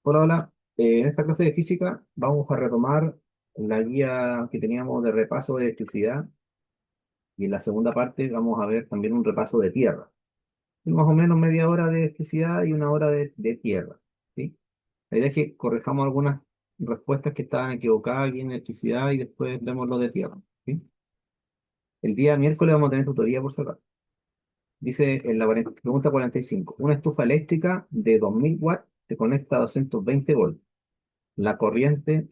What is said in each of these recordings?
Hola, hola. En esta clase de física vamos a retomar la guía que teníamos de repaso de electricidad y en la segunda parte vamos a ver también un repaso de tierra. Más o menos media hora de electricidad y una hora de tierra, ¿sí? La idea es que corrijamos algunas respuestas que estaban equivocadas aquí en electricidad y después vemos lo de tierra, ¿sí? El día miércoles vamos a tener tutoría por sacar. Dice en la pregunta 45, una estufa eléctrica de 2000 watts se conecta a 220 volts. La corriente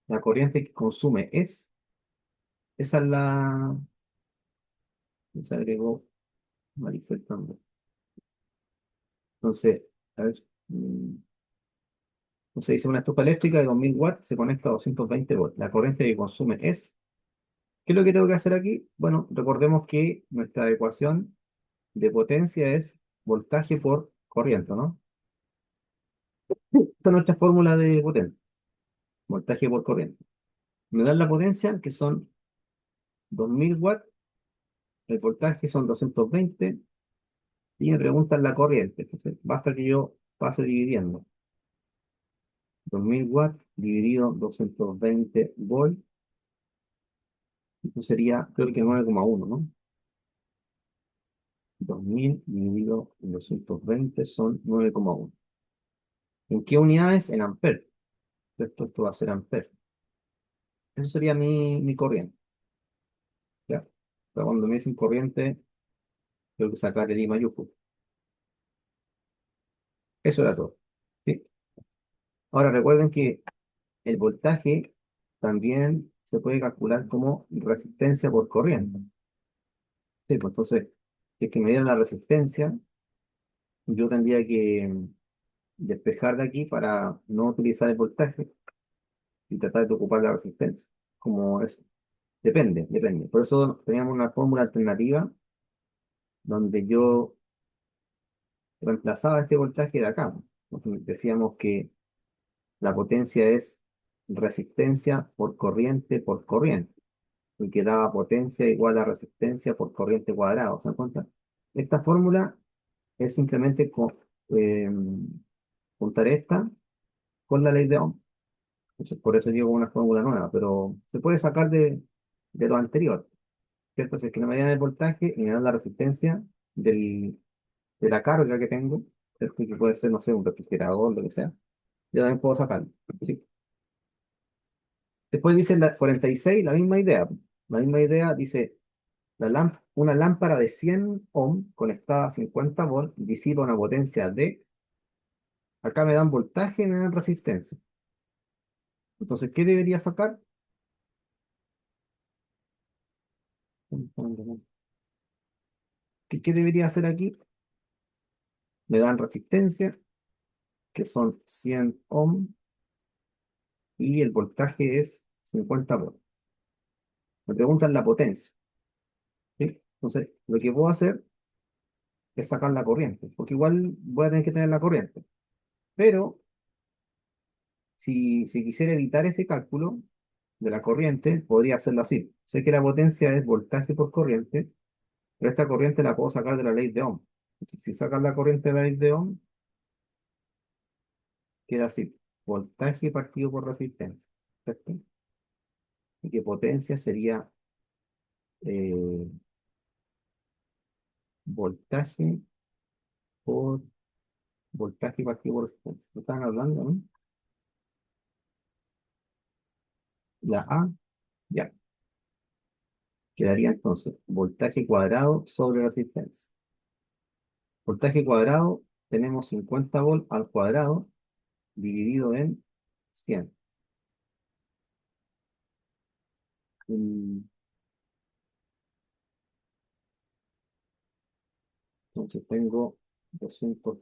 La corriente que consume esa es se agregó Maricel también. Entonces, a ver, entonces dice una estufa eléctrica de 2000 watts se conecta a 220 volts. La corriente que consume ¿qué es lo que tengo que hacer aquí? Bueno, recordemos que nuestra ecuación de potencia es voltaje por corriente, ¿no? Esta es nuestra fórmula de potencia, voltaje por corriente. Me dan la potencia, que son 2000 watts, el voltaje son 220, y me preguntan la corriente. Entonces, basta que yo pase dividiendo. 2000 watts dividido 220 volts, eso sería, creo que 9,1, ¿no? 2000 dividido 220 son 9,1. ¿En qué unidades? En amperes. Esto va a ser amperes. Eso sería mi corriente, ¿ya? O sea, cuando me dicen corriente, tengo que sacar el I mayúsculo. Eso era todo, ¿sí? Ahora recuerden que el voltaje también se puede calcular como resistencia por corriente. Sí, pues entonces, si es que me dieran la resistencia, yo tendría que despejar de aquí para no utilizar el voltaje y tratar de ocupar la resistencia. Como es, depende. Por eso teníamos una fórmula alternativa donde yo reemplazaba este voltaje de acá. Entonces decíamos que la potencia es resistencia por corriente, y que daba potencia igual a resistencia por corriente cuadrado. ¿Se dan cuenta? Esta fórmula es simplemente eh, juntar esta con la ley de Ohm. Entonces, por eso digo una fórmula nueva, pero se puede sacar de lo anterior, ¿cierto? Si es que no me dan el voltaje y me dan la resistencia del, de la carga que tengo, ¿cierto? Que puede ser, no sé, un refrigerador, lo que sea, yo también puedo sacarlo, ¿sí? Después dice la 46, la misma idea dice, una lámpara de 100 ohm conectada a 50 volts disipa una potencia de, acá me dan voltaje y me dan resistencia. Entonces, ¿qué debería sacar? ¿Qué debería hacer aquí? Me dan resistencia, que son 100 ohm, y el voltaje es 50 volts. Me preguntan la potencia, ¿sí? Entonces, lo que puedo hacer es sacar la corriente, porque igual voy a tener que tener la corriente. Pero si quisiera evitar ese cálculo de la corriente, podría hacerlo así. Sé que la potencia es voltaje por corriente, pero esta corriente la puedo sacar de la ley de Ohm. Entonces, si sacas la corriente de la ley de Ohm, queda así: voltaje partido por resistencia, ¿cierto? Y que potencia sería eh, voltaje por voltaje partido por resistencia. ¿Lo estaban hablando, no? La A, ya. Quedaría entonces voltaje cuadrado sobre resistencia. Voltaje cuadrado, tenemos 50 volts al cuadrado dividido en 100. Mm, Entonces tengo 200,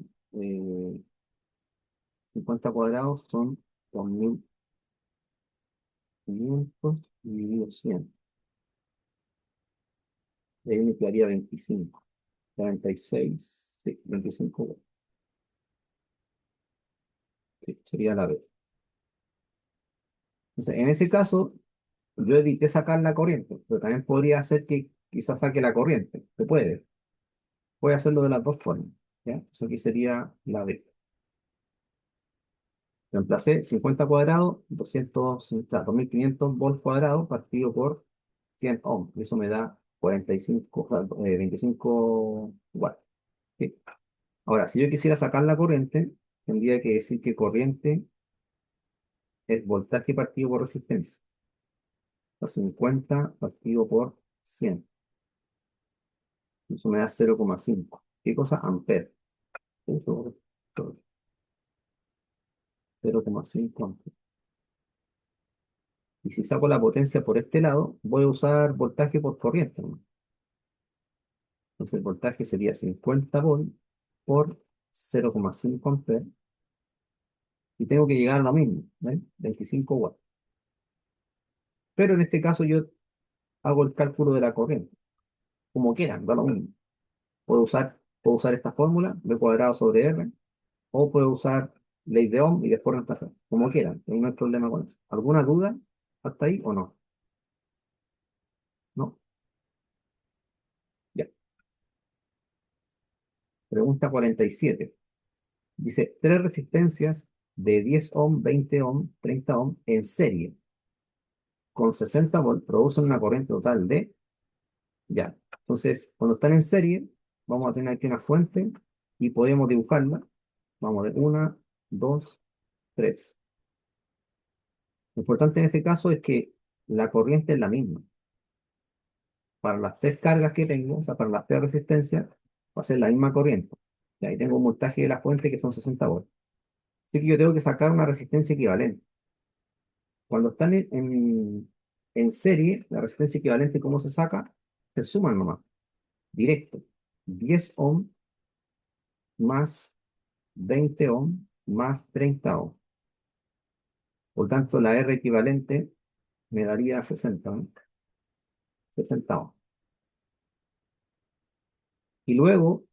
50 cuadrados son 2500 dividido 100. De ahí me quedaría 25. 46, sí, 25 volts. Sí, sería la B. Entonces, en ese caso, yo evité sacar la corriente, pero también podría hacer que quizás saque la corriente. Se puede. Puede hacerlo de las dos formas. ¿Ya? Eso aquí sería la B. Reemplacé 50 cuadrados, 200, o sea, 2500 volts cuadrados partido por 100 ohms. Y eso me da 45, o sea, 25 watts. ¿Sí? Ahora, si yo quisiera sacar la corriente, tendría que decir que corriente es voltaje partido por resistencia. O 50 partido por 100. Eso me da 0,5. ¿Qué cosa? Amper. Eso, 0,5 amperes. Y si saco la potencia por este lado, voy a usar voltaje por corriente, ¿no? Entonces el voltaje sería 50 volts por 0,5 amperes. Y tengo que llegar a lo mismo, ¿ven? 25 watts. Pero en este caso yo hago el cálculo de la corriente. Como quieran, da lo mismo. Puedo usar esta fórmula, B cuadrado sobre R, o puedo usar ley de Ohm y después reemplazar. Como quieran, no hay problema con eso. ¿Alguna duda hasta ahí o no? No. Ya. Pregunta 47. Dice, tres resistencias de 10 ohm, 20 ohm, 30 ohm en serie con 60 volts producen una corriente total de, ya. Entonces, cuando están en serie, vamos a tener aquí una fuente y podemos dibujarla. Vamos a ver, una, dos, tres. Lo importante en este caso es que la corriente es la misma. Para las tres cargas que tengo, o sea, para las tres resistencias, va a ser la misma corriente. Y ahí tengo un voltaje de la fuente que son 60 volts. Así que yo tengo que sacar una resistencia equivalente. Cuando están en serie, la resistencia equivalente, ¿cómo se saca? Se suman nomás, directo. 10 ohm más 20 ohm más 30 ohm. Por tanto, la R equivalente me daría 60, ¿no? 60 ohm. Y luego,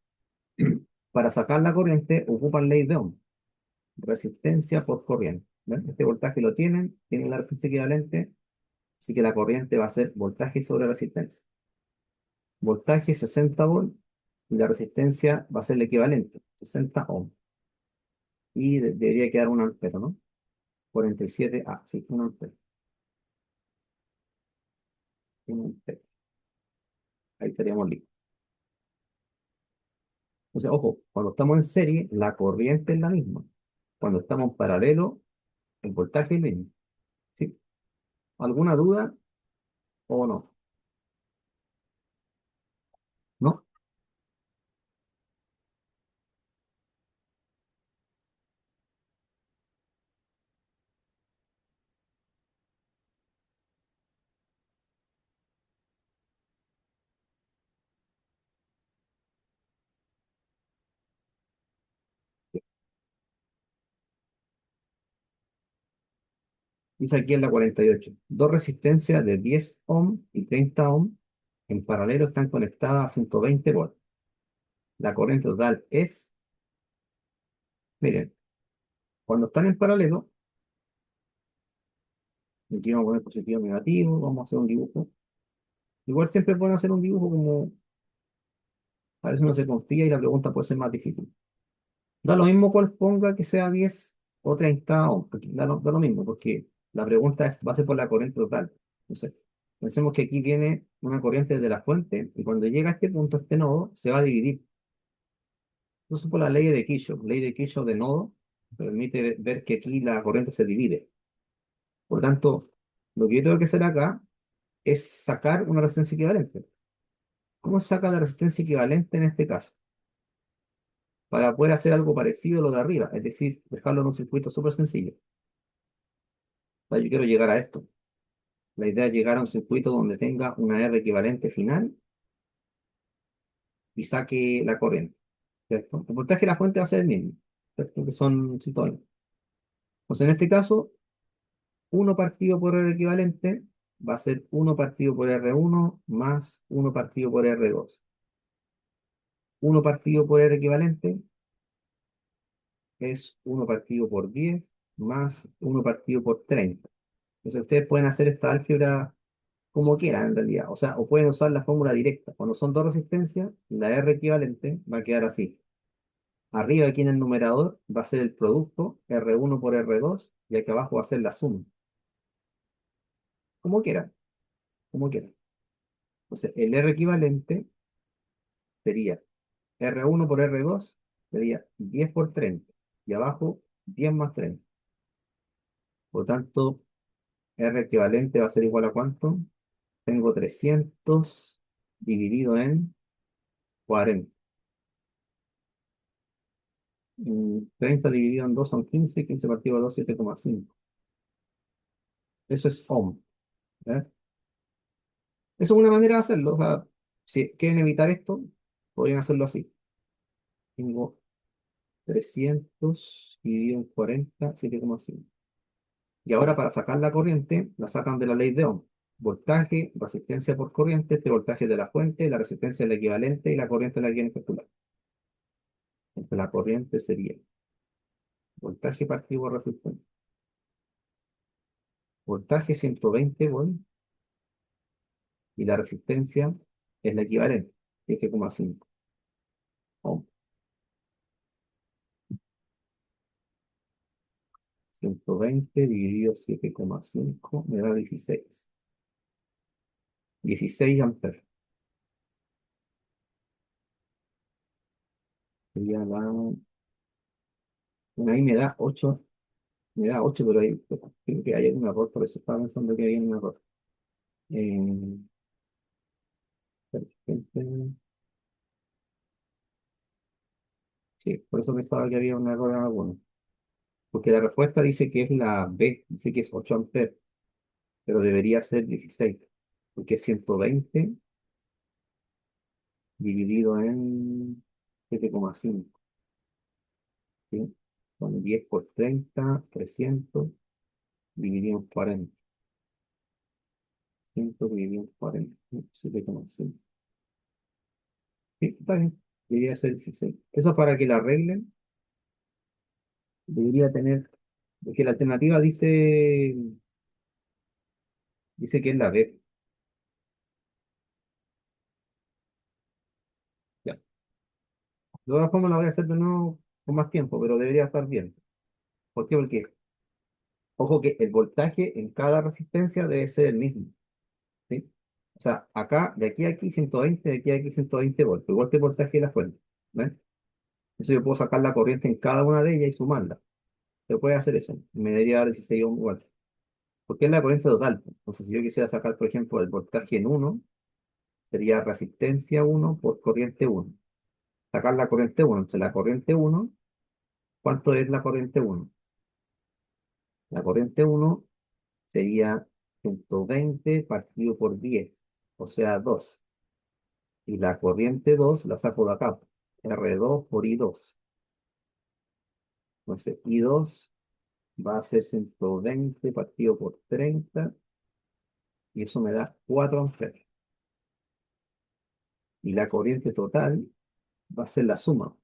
para sacar la corriente, ocupan ley de Ohm, resistencia por corriente. ¿Ven? Este voltaje lo tienen la resistencia equivalente, así que la corriente va a ser voltaje sobre resistencia. Voltaje 60 volts y la resistencia va a ser el equivalente, 60 ohm. Y debería quedar un ampero, ¿no? 47, sí, un ampero. Un ampero. Ahí estaríamos listos. Entonces, ojo, cuando estamos en serie, la corriente es la misma. Cuando estamos en paralelo, el voltaje es el mismo. ¿Sí? ¿Alguna duda o no? ¿No? Dice aquí en la 48. Dos resistencias de 10 ohm y 30 ohm en paralelo están conectadas a 120 volts. La corriente total es, miren, cuando están en paralelo, aquí vamos a poner positivo y negativo, vamos a hacer un dibujo. Igual siempre pueden hacer un dibujo como a veces uno se confía y la pregunta puede ser más difícil. Da lo mismo cuál ponga que sea 10 o 30 ohm, porque da lo mismo, porque la pregunta va a ser por la corriente total. Entonces, pensemos que aquí viene una corriente de la fuente y cuando llega a este punto, este nodo, se va a dividir. Entonces, por la ley de Kirchhoff de nodo, permite ver que aquí la corriente se divide. Por tanto, lo que yo tengo que hacer acá es sacar una resistencia equivalente. ¿Cómo se saca la resistencia equivalente en este caso? Para poder hacer algo parecido a lo de arriba, es decir, dejarlo en un circuito súper sencillo. O sea, yo quiero llegar a esto. La idea es llegar a un circuito donde tenga una R equivalente final y saque la corriente, ¿cierto? El voltaje de la fuente va a ser el mismo, ¿cierto? Que son sintonías. Entonces, en este caso, uno partido por R equivalente va a ser uno partido por R1 más uno partido por R2. Uno partido por R equivalente es uno partido por 10 más uno partido por 30. Entonces, ustedes pueden hacer esta álgebra como quieran en realidad. O sea, o pueden usar la fórmula directa. Cuando son dos resistencias, la R equivalente va a quedar así. Arriba aquí en el numerador va a ser el producto R1 por R2 y aquí abajo va a ser la suma. Como quiera, como quiera. Entonces, el R equivalente sería R1 por R2, sería 10 por 30. Y abajo, 10 más 30. Por lo tanto, R equivalente va a ser igual a ¿cuánto? Tengo 300 dividido en 40. 30 dividido en 2 son 15, 15 partido de 2, 7,5. Eso es ohm. ¿Ya? Eso es una manera de hacerlo. O sea, si quieren evitar esto, podrían hacerlo así. Tengo 300 dividido en 40, 7,5. Y ahora para sacar la corriente, la sacan de la ley de Ohm. Voltaje, resistencia por corriente, este voltaje de la fuente, la resistencia es la equivalente y la corriente es la que quieren calcular. Entonces la corriente sería voltaje partido por resistencia. Voltaje 120 volts y la resistencia es la equivalente, 7,5 ohm. 120 dividido 7,5 me da 16. 16 amperes. Sería bueno, ahí me da 8 pero ahí creo que hay un error, por eso estaba pensando que había un error. Eh, Persistente. Sí, por eso pensaba que había un error en alguno. Porque la respuesta dice que es la B, dice que es 8 amperes, pero debería ser 16, porque es 120 dividido en 7,5. ¿Sí? Son 10 por 30, 300 dividido en 40. 100 dividido en 40, 7,5. Sí, está bien, debería ser 16. Eso para que la arreglen, debería tener, porque la alternativa dice que es la B. Ya. De todas formas, la voy a hacer de nuevo con más tiempo, pero debería estar bien. ¿Por qué? Porque, ojo que el voltaje en cada resistencia debe ser el mismo, ¿sí? O sea, acá, de aquí a aquí 120, de aquí a aquí 120 volts, igual que el voltaje de la fuente, ¿ves? Eso yo puedo sacar la corriente en cada una de ellas y sumarla. Se puede hacer eso, me debería dar 16 ohms igual. Porque es la corriente total. Entonces, si yo quisiera sacar, por ejemplo, el voltaje en uno, sería resistencia uno por corriente uno. Sacar la corriente uno. Entonces, la corriente uno, ¿cuánto es la corriente uno? La corriente uno sería 120 partido por 10, o sea, 2. Y la corriente 2 la saco de acá, R2 por I2. Entonces, I2 va a ser 120 partido por 30, y eso me da 4 amperes. Y la corriente total va a ser la suma,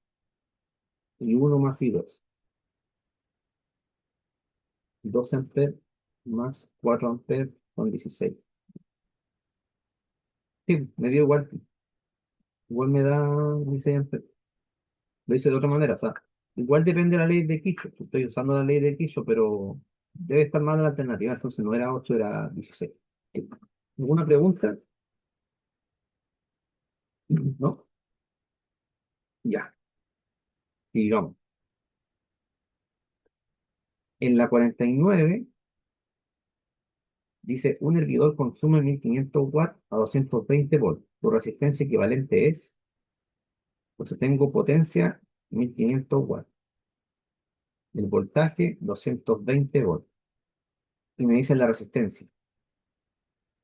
y uno más I2. 12 amperes más 4 amperes son 16. Sí, me dio igual, igual me da 16 amperes. Lo hice de otra manera, o sea, igual depende de la ley de Kirchhoff. Estoy usando la ley de Kirchhoff, pero debe estar mal la alternativa. Entonces no era 8, era 16. ¿Alguna pregunta? ¿No? Ya, sigamos. En la 49 dice, un hervidor consume 1500 watts a 220 volts. Su resistencia equivalente es, pues tengo potencia 1500 watts. El voltaje 220 volts. Y me dice la resistencia.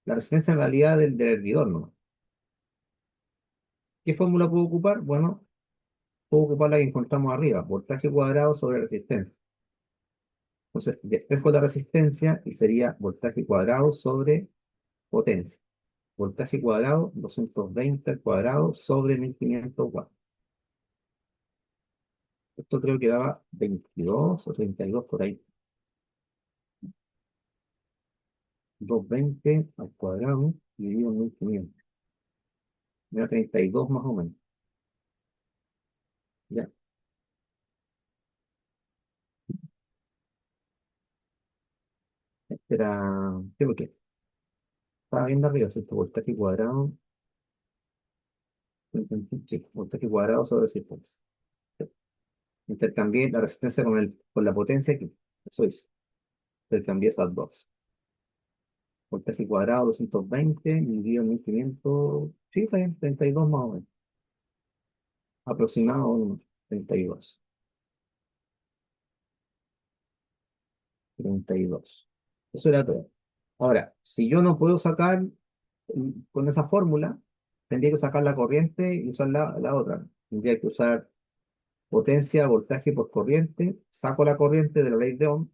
La resistencia en realidad del hervidor, ¿no? ¿Qué fórmula puedo ocupar? Bueno, puedo ocupar la que encontramos arriba, voltaje cuadrado sobre resistencia. Entonces, despejo la resistencia y sería voltaje cuadrado sobre potencia. Voltaje cuadrado, 220 al cuadrado sobre 1500 watts. Esto creo que daba 22 o 32 por ahí. 220 al cuadrado dividido en 1500. Me da 32 más o menos. ¿Ya? Era, sí, porque estaba viendo arriba, ¿cierto? Voltaje cuadrado, sí, voltaje cuadrado sobre resistencia. Intercambié la resistencia con la potencia aquí. Eso es. Intercambié esas dos. Voltaje cuadrado 220 dividido en 1500. Sí, está bien, 32 más o menos. Aproximado unos 32. 32. Eso era todo. Ahora, si yo no puedo sacar con esa fórmula, tendría que sacar la corriente y usar la otra. Tendría que usar potencia, voltaje por corriente. Saco la corriente de la ley de Ohm.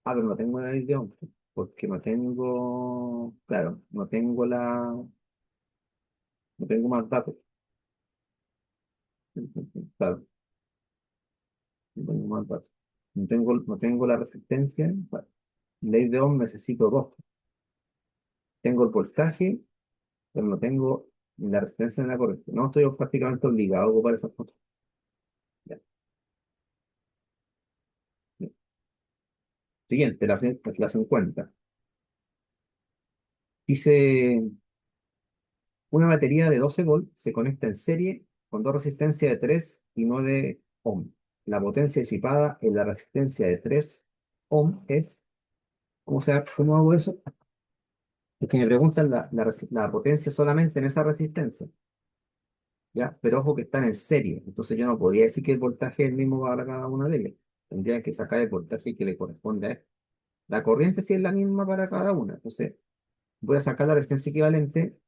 Ah, pero no tengo la ley de Ohm, porque no tengo, claro, no tengo más datos. Claro, no tengo más datos. No tengo la resistencia. Bueno, ley de Ohm necesito dos. Tengo el voltaje, pero no tengo la resistencia en la corriente. No estoy prácticamente obligado a ocupar esas cosas. Ya, ya. Siguiente, la 50. Dice, una batería de 12 volts se conecta en serie con dos resistencias de 3 y 9 ohm. La potencia disipada en la resistencia de 3 ohm es, ¿cómo hago eso? Porque me preguntan la potencia solamente en esa resistencia, ¿ya? Pero ojo que están en serie, entonces yo no podría decir que el voltaje es el mismo para cada una de ellas. Tendría que sacar el voltaje que le corresponde a él. La corriente sí es la misma para cada una, entonces voy a sacar la resistencia equivalente.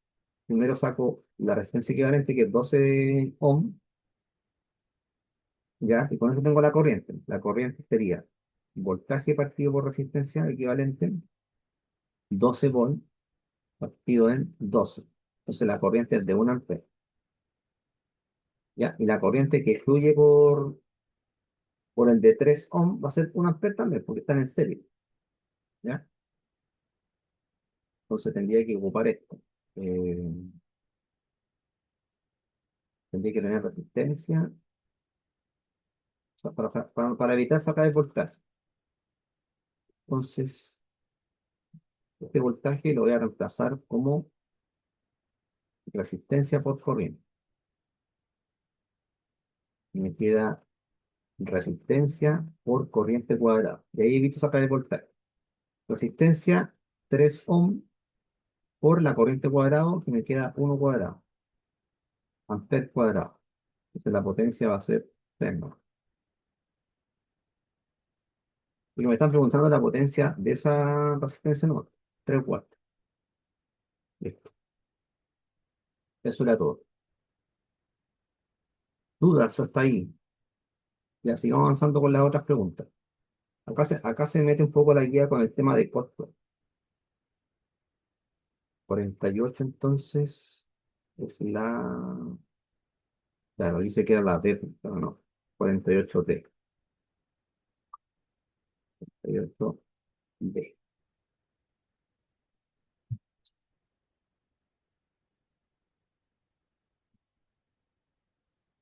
Primero saco la resistencia equivalente, que es 12 ohm, ¿ya? Y con eso tengo la corriente. La corriente sería voltaje partido por resistencia equivalente, 12 volt partido en 12. Entonces la corriente es de 1 ampere, ¿ya? Y la corriente que fluye por el de 3 ohm va a ser 1 ampere también, porque están en serie, ¿ya? Entonces tendría que ocupar esto. Eh, Tendría que tener resistencia, o sea, para evitar sacar el voltaje. Entonces, este voltaje lo voy a reemplazar como resistencia por corriente. Y me queda resistencia por corriente cuadrada. De ahí evito sacar el voltaje. Resistencia 3 ohm por la corriente cuadrado, que me queda 1 cuadrado, amper cuadrado. Entonces la potencia va a ser 3, ¿no? Y me están preguntando la potencia de esa resistencia, no, 3 watts. Listo. Eso era todo. Dudas hasta ahí. Ya sigamos avanzando con las otras preguntas. Acá se mete un poco la guía con el tema de costo. 48 entonces es claro, dice que era la D, pero no. 48D. 48D.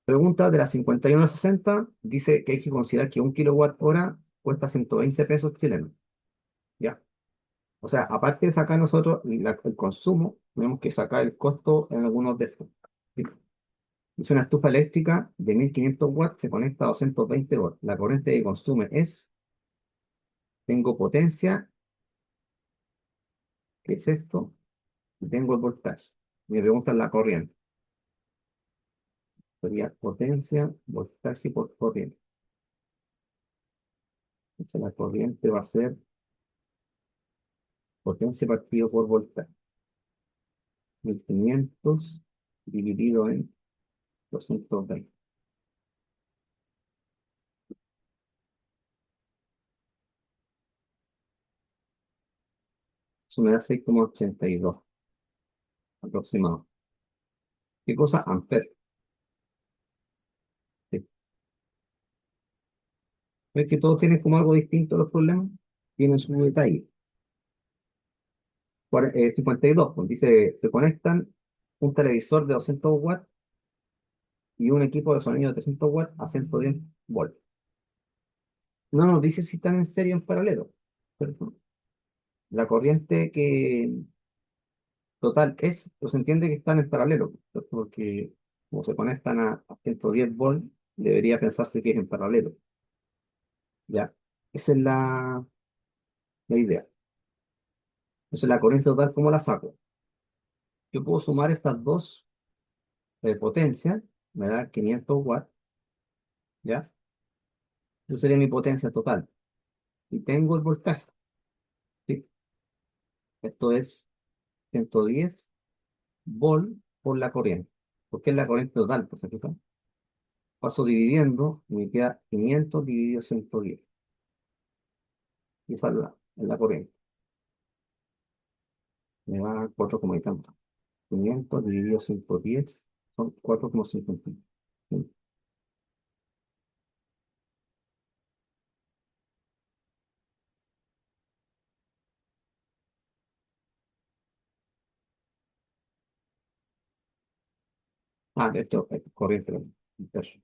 Pregunta de la 5160, dice que hay que considerar que 1 kWh cuesta 120 pesos chilenos. Ya. O sea, aparte de sacar nosotros el consumo, tenemos que sacar el costo en algunos de estos. ¿Sí? Dice, una estufa eléctrica de 1500 watts se conecta a 220 watts. La corriente que consume es, tengo potencia, ¿qué es esto? Y tengo el voltaje. Me preguntan la corriente. Sería potencia, voltaje por corriente. Entonces la corriente va a ser potencia partido por voltaje. 1500 dividido en 220. Eso me da 6,82 aproximado. ¿Qué cosa? Amper. Sí. ¿Ves que todos tienen como algo distinto los problemas? Tienen su detalle. 52, pues dice, se conectan un televisor de 200 watts y un equipo de sonido de 300 watts a 110 volts. No nos dice si están en serie o en paralelo. ¿cierto? La corriente que total es, pues se entiende que están en paralelo, ¿cierto? Porque como se conectan a 110 volts, debería pensarse que es en paralelo, ¿ya? Esa es la idea. Entonces, la corriente total, ¿cómo la saco? Yo puedo sumar estas dos potencias, me da 500 watts, ¿ya? Eso sería mi potencia total. Y tengo el voltaje, ¿sí? Esto es 110 volt por la corriente. Porque es la corriente total, por si acaso. Paso dividiendo y me queda 500 dividido 110. Y esa es la corriente. Me va a 4, y tanto. 500 dividido 110 son 4,50. ¿Sí? Ah, esto es corriente inversa.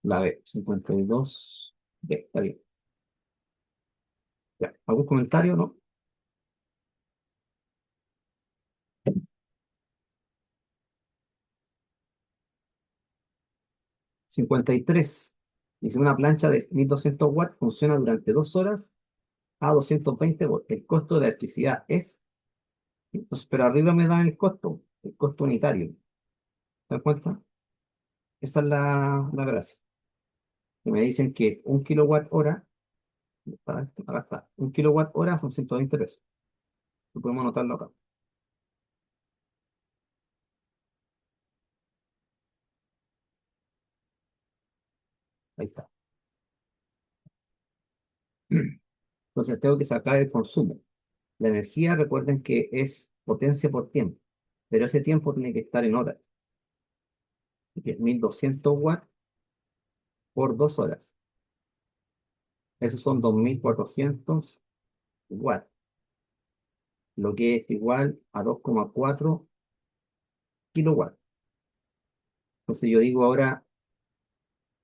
La B, 52. B, está bien. Ya. ¿Algún comentario, no? 53. Dice, una plancha de 1200 watts funciona durante 2 horas a 220 volts. El costo de la electricidad es, entonces, pero arriba me dan el costo unitario. ¿Te das cuenta? Esa es la gracia. Que me dicen que 1 kWh, acá está, 1 kWh son 120 pesos. Lo podemos anotarlo acá. Ahí está. Entonces tengo que sacar el consumo. La energía, recuerden que es potencia por tiempo, pero ese tiempo tiene que estar en horas. Que es 1200 watts por 2 horas. Esos son 2400 watts, lo que es igual a 2,4 kilowatts. Entonces yo digo ahora,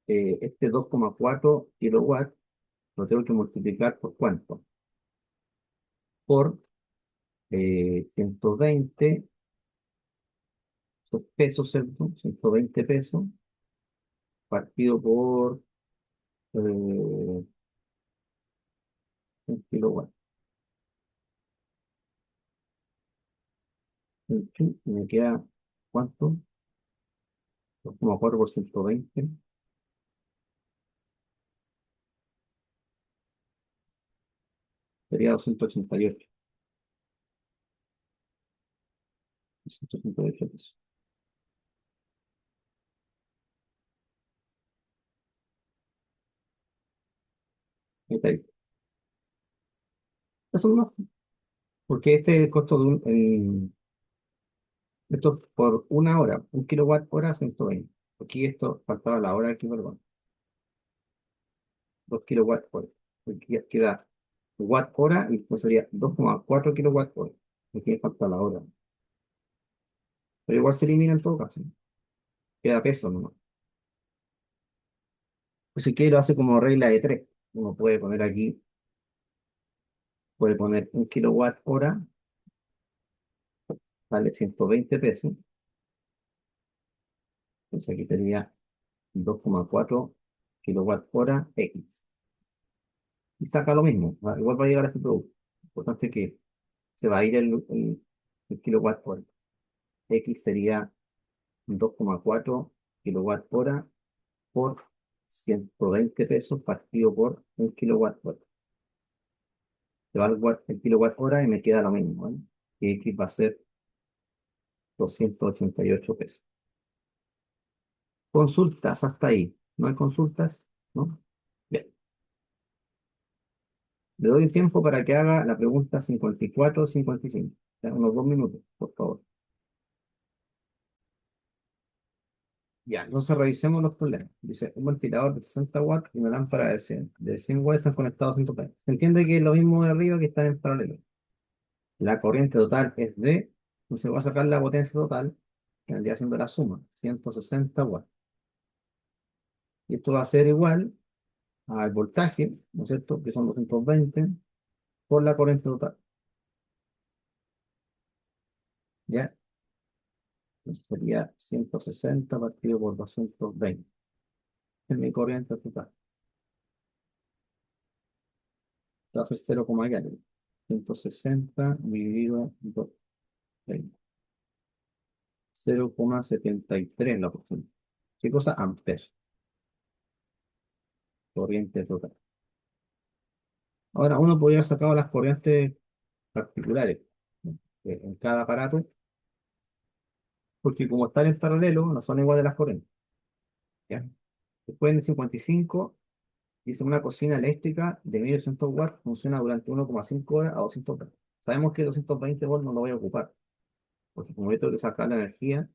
este 2,4 kilowatts lo tengo que multiplicar por cuánto? Por 120 pesos, ¿cierto? 120 pesos partido por 1 kilowatt. En fin, me queda, ¿cuánto? 2,4 por 120 sería 288. 288 pesos. Ahí está ahí. Eso no, porque este es el costo de esto por 1 hora, 1 kWh 120. Aquí esto faltaba la hora aquí, perdón. 2 kWh. Aquí queda watt hora y después sería 2,4 kWh. Aquí falta la hora. Pero igual se elimina en todo caso. Queda peso nomás. Pues si quiere lo hace como regla de tres. Uno puede poner aquí, puede poner 1 kWh, vale 120 pesos. Entonces aquí sería 2,4 kWh X. Y saca lo mismo, igual va a llegar a ese producto. Lo importante es que se va a ir el kilowatt hora. X sería 2,4 kilowatt hora por 120 pesos partido por 1 kWh. Se va el kilowatt hora y me queda lo mismo, ¿vale? Y X va a ser 288 pesos. Consultas hasta ahí. ¿No hay consultas? ¿No? Bien. Le doy un tiempo para que haga la pregunta 54 o 55. Ya, unos 2 minutos, por favor. Ya, entonces revisemos los problemas. Dice, un ventilador de 60 watts y una lámpara de 100 watts están conectados a 120. Se entiende que es lo mismo de arriba que están en paralelo. La corriente total es de, entonces voy a sacar la potencia total, que vendría siendo la suma, 160 watts. Y esto va a ser igual al voltaje, ¿no es cierto? Que son 220 por la corriente total, ¿ya? Entonces sería 160 partido por 220 es mi corriente total. Se va a hacer 0, ya, 160 dividido por 20, 0,73 la porción. ¿Qué cosa? Amperes, corriente total. Ahora, uno podría haber sacado las corrientes particulares, ¿no? En cada aparato, porque como están en paralelo, no son iguales las corrientes, ¿ya? Después en el 55 dice una cocina eléctrica de 1200 watts funciona durante 1,5 horas a 220. Sabemos que 220 volts no lo voy a ocupar, porque como yo tengo que sacar la energía,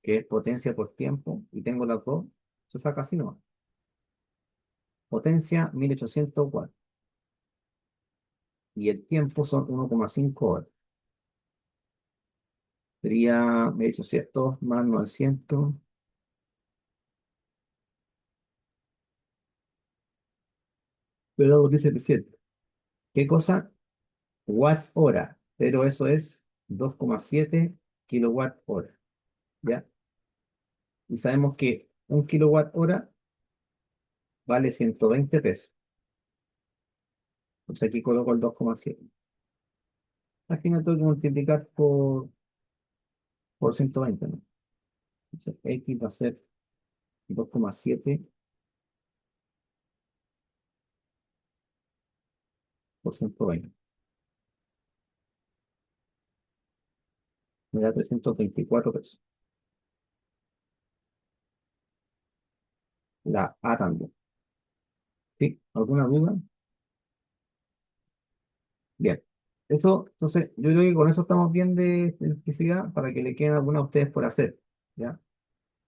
que es potencia por tiempo, y tengo las dos, se saca así nomás. Potencia 1800 watts, y el tiempo son 1,5 horas. Sería 1800 más 900, pero lo dice 700. ¿Qué cosa? Watt hora, pero eso es 2,7 kilowatt hora, ¿ya? Y sabemos que un kilowatt hora vale 120 pesos. Entonces aquí coloco el 2,7. Aquí me tengo que multiplicar por 120, ¿no? Entonces X va a ser 2,7 por 120. Me da 324 pesos. La A también. ¿Sí? ¿Alguna duda? Bien. Eso, entonces, yo creo que con eso estamos bien de electricidad para que le queden algunas a ustedes por hacer. ¿Ya?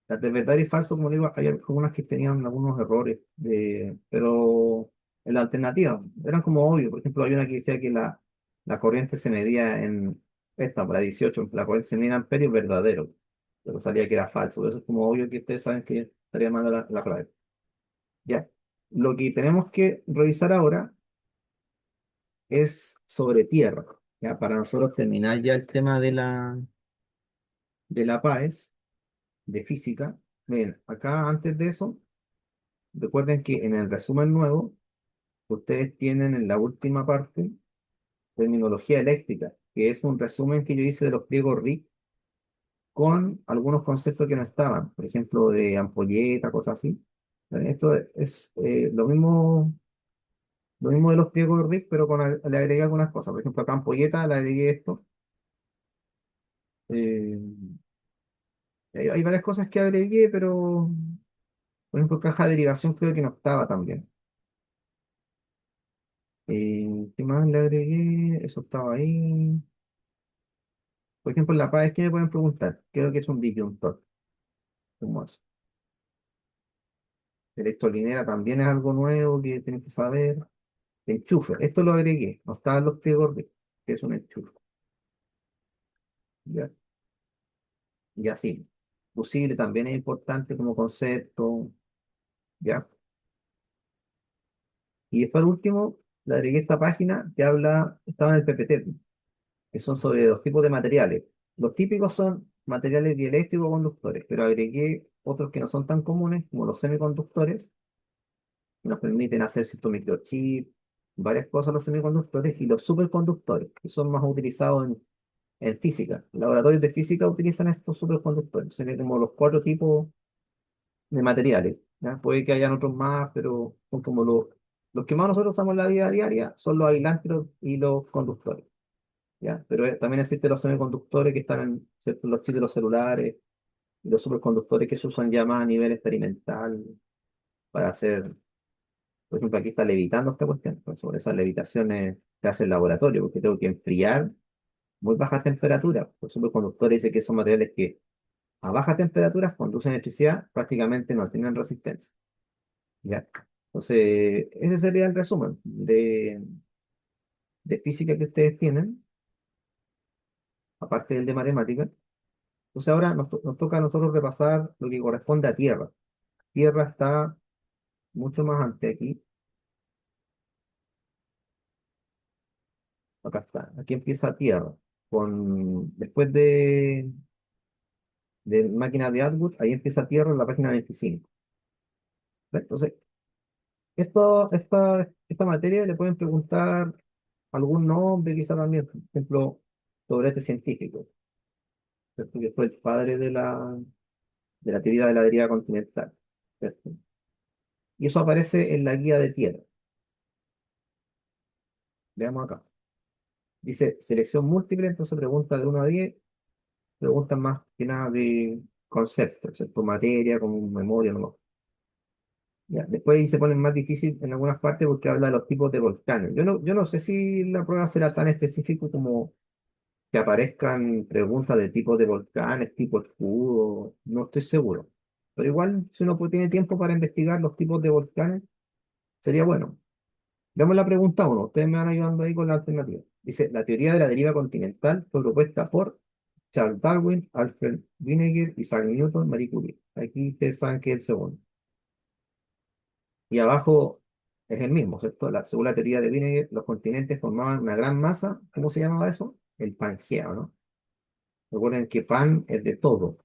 Las de verdad y falso, como digo, hay algunas que tenían algunos errores, pero en la alternativa eran como obvio. Por ejemplo, hay una que decía que la corriente se medía en esta, para 18, la corriente se medía en amperios verdadero, pero salía que era falso. Eso es como obvio que ustedes saben que estaría mal la clave. Ya. Lo que tenemos que revisar ahora es sobre tierra. Ya, para nosotros terminar ya el tema de la PAES, de física. Miren, acá antes de eso. Recuerden que en el resumen nuevo, ustedes tienen en la última parte terminología eléctrica, que es un resumen que yo hice de los pliegos RIC con algunos conceptos que no estaban, por ejemplo, de ampolleta, cosas así. Esto es lo mismo de los pliegos RIC, pero le agregué algunas cosas. Por ejemplo, acá ampolleta le agregué esto. Eh, hay varias cosas que agregué, pero, por ejemplo, caja de derivación creo que no estaba también. ¿Qué más le agregué? Eso estaba ahí. Por ejemplo, en la PAES, ¿qué me pueden preguntar? Creo que es un disyuntor. ¿Cómo es? Electrolinera también es algo nuevo que tienen que saber. Enchufe, esto lo agregué, no estaban los pliegos que es un enchufe. ¿Ya? Y así. Fusible también es importante como concepto. ¿Ya? Y después, al último, le agregué esta página que habla, estaba en el PPT, que son sobre los tipos de materiales. Los típicos son materiales dieléctricos o conductores, pero agregué otros que no son tan comunes, como los semiconductores que nos permiten hacer ciertos microchips, varias cosas los semiconductores y los superconductores, que son más utilizados en física. Los laboratorios de física utilizan estos superconductores. Serían como los cuatro tipos de materiales. ¿Ya? Puede que hayan otros más, pero son como los que más nosotros usamos en la vida diaria son los aislantes y los conductores. ¿Ya? Pero también existen los semiconductores que están en ¿cierto? Los chips de los celulares y los superconductores que se usan ya más a nivel experimental para hacer. Por ejemplo, aquí está levitando esta cuestión. Pues sobre esas levitaciones se hace el laboratorio, porque tengo que enfriar muy bajas temperaturas. Los superconductores dice que son materiales que a bajas temperaturas conducen electricidad, prácticamente no tienen resistencia. ¿Ya? Entonces, ese sería el resumen de física que ustedes tienen, aparte del de matemática. Entonces, ahora nos toca a nosotros repasar lo que corresponde a tierra. Tierra está mucho más antes aquí. Acá está. Aquí empieza Tierra. Después de Máquina de Atwood, ahí empieza Tierra en la página 25. ¿Ves? Entonces, esta materia le pueden preguntar algún nombre, quizá también, por ejemplo, sobre este científico, ¿cierto? Que fue el padre de la teoría de la deriva continental. ¿Cierto? Y eso aparece en la guía de Tierra. Veamos acá. Dice selección múltiple, entonces pregunta de 1 a 10, preguntas más que nada de conceptos, ¿cierto? Materia, como memoria, no. Ya, después ahí se ponen más difícil en algunas partes porque habla de los tipos de volcanes. Yo no sé si la prueba será tan específica como que aparezcan preguntas de tipos de volcanes, tipo escudo, no estoy seguro. Pero igual, si uno tiene tiempo para investigar los tipos de volcanes, sería bueno. Veamos la pregunta uno. Ustedes me van ayudando ahí con la alternativa. Dice, la teoría de la deriva continental fue propuesta por Charles Darwin, Alfred Wegener, Isaac Newton, Marie Curie. Aquí ustedes saben que es el segundo. Y abajo es el mismo, ¿cierto? Según la teoría de Wegener, los continentes formaban una gran masa. ¿Cómo se llamaba eso? El Pangea, ¿no? Recuerden que pan es de todo.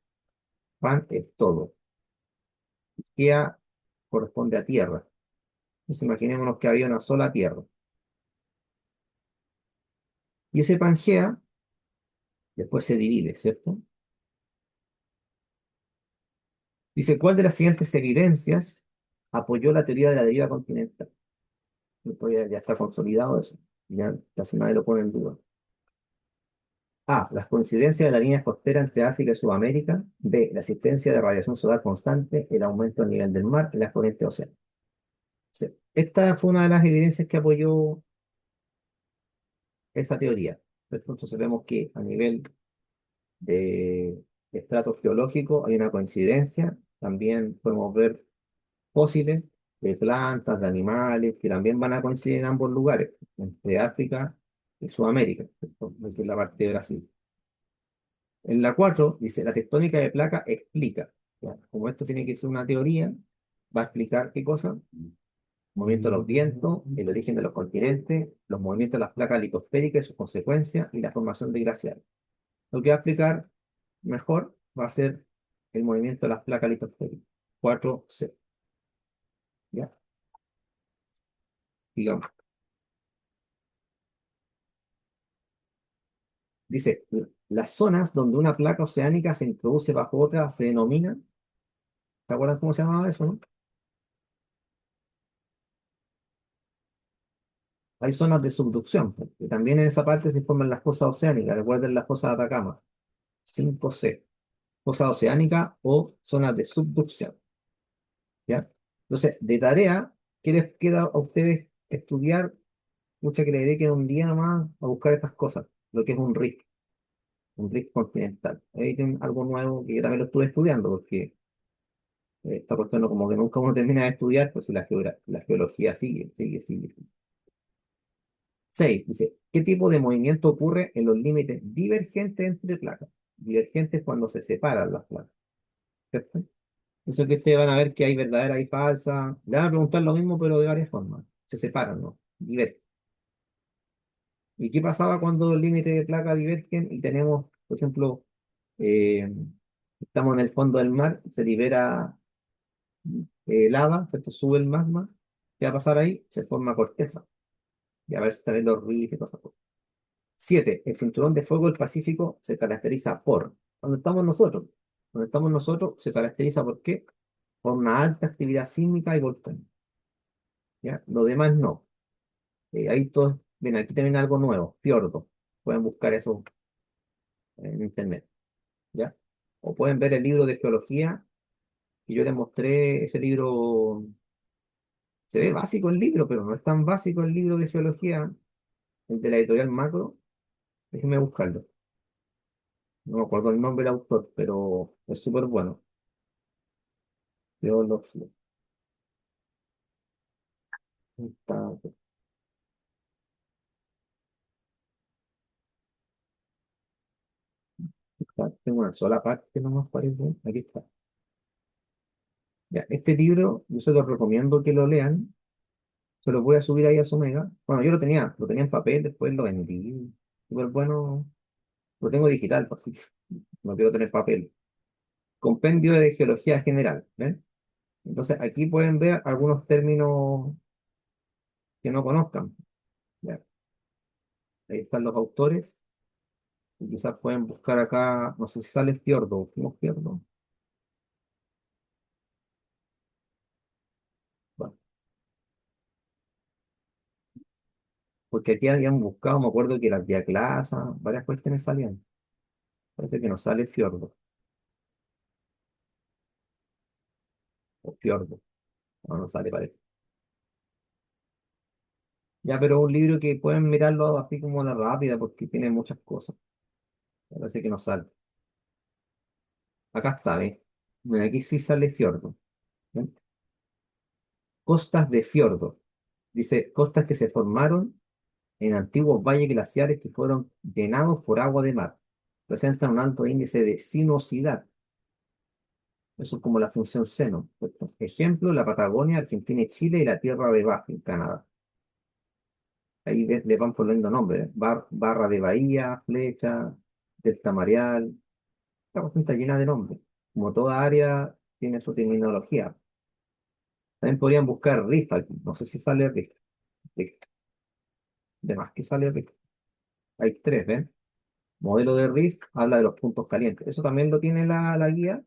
Pan es todo. Gea corresponde a tierra. Entonces imaginémonos que había una sola tierra. Y ese Pangea después se divide, ¿cierto? Dice, ¿cuál de las siguientes evidencias apoyó la teoría de la deriva continental? Esto ya está consolidado eso. Ya casi nadie lo pone en duda. A. Las coincidencias de las líneas costeras entre África y Sudamérica. B. La existencia de radiación solar constante, el aumento del nivel del mar y las corrientes oceánicas. Sí. Esta fue una de las evidencias que apoyó esta teoría. Entonces vemos que a nivel de estrato geológico hay una coincidencia. También podemos ver fósiles de plantas, de animales, que también van a coincidir en ambos lugares, entre África y Sudamérica, ¿cierto? Que es la parte de Brasil. En la 4 dice, la tectónica de placa explica. Ya, como esto tiene que ser una teoría, va a explicar qué cosa: movimiento de los vientos, el origen de los continentes, los movimientos de las placas litosféricas y sus consecuencias, y la formación de glaciares. Lo que va a explicar mejor va a ser el movimiento de las placas litosféricas. 4C. ¿Ya? Digamos. Dice, las zonas donde una placa oceánica se introduce bajo otra se denominan, ¿te acuerdas cómo se llamaba eso, no? Hay zonas de subducción, que también en esa parte se forman las fosas oceánicas, recuerden las fosas de Atacama, 5C, fosa oceánica o zonas de subducción, ¿ya? Entonces, de tarea, ¿qué les queda a ustedes estudiar? Mucha que le dediquen un día nomás a buscar estas cosas, lo que es un RIC continental. Ahí tienen algo nuevo que yo también lo estuve estudiando, porque esta cuestión como que nunca uno termina de estudiar, pues si la geología sigue, sigue, sigue. 6 dice, ¿qué tipo de movimiento ocurre en los límites divergentes entre placas? Divergentes cuando se separan las placas, ¿cierto? Eso que ustedes van a ver que hay verdadera y falsa. Le van a preguntar lo mismo, pero de varias formas. Se separan, ¿no? Divergen. ¿Y qué pasaba cuando el límite de placa divergen y tenemos, por ejemplo, eh, estamos en el fondo del mar, se libera lava, ¿cierto? Sube el magma? ¿Qué va a pasar ahí? Se forma corteza. Y a ver si también los ríos y todas esas cosas. 7. El cinturón de fuego del Pacífico se caracteriza por, cuando estamos nosotros, se caracteriza por qué? Por una alta actividad sísmica y volcánica, ¿ya? Lo demás no. Ahí todos, ven, aquí también algo nuevo, fiordo. Pueden buscar eso en internet, ¿ya? O pueden ver el libro de geología que yo les mostré. Ese libro, se ve básico el libro, pero no es tan básico el libro de geología, el de la editorial Macro. Déjenme buscarlo. No me acuerdo el nombre del autor, pero es súper bueno. Geología. Está, tengo una sola parte que no me parece. Aquí está. Ya, este libro yo se lo recomiendo que lo lean, se lo voy a subir ahí a su mega. Bueno, yo lo tenía en papel, después lo vendí. Súper bueno, lo tengo digital, pues, así que no quiero tener papel. Compendio de Geología General, ¿ven? Entonces aquí pueden ver algunos términos que no conozcan. Ya, ahí están los autores, y quizás pueden buscar acá, no sé si sale fiordo, busquemos fiordo. Bueno, porque aquí habían buscado, me acuerdo que las diaclasas, varias cuestiones salían. Parece que no sale fiordo o fiordo. No, no sale, parece. Ya, pero un libro que pueden mirarlo así como a la rápida porque tiene muchas cosas. Parece que no sale. Acá está, ¿ves? Mira, aquí sí sale fiordo. ¿Ven? Costas de fiordo. Dice, costas que se formaron en antiguos valles glaciares que fueron llenados por agua de mar. Presentan un alto índice de sinuosidad. Eso es como la función seno. Ejemplo, la Patagonia, Argentina y Chile y la Tierra de Baja en Canadá. Ahí le van poniendo nombres. Barra de Bahía, Flecha, Delta Mareal. Esta cuestión está llena de nombres. Como toda área tiene su terminología. También podrían buscar Riff aquí. No sé si sale Riff. Riff. De más que sale Riff. Hay tres, ¿ven? Modelo de Riff habla de los puntos calientes. Eso también lo tiene la guía.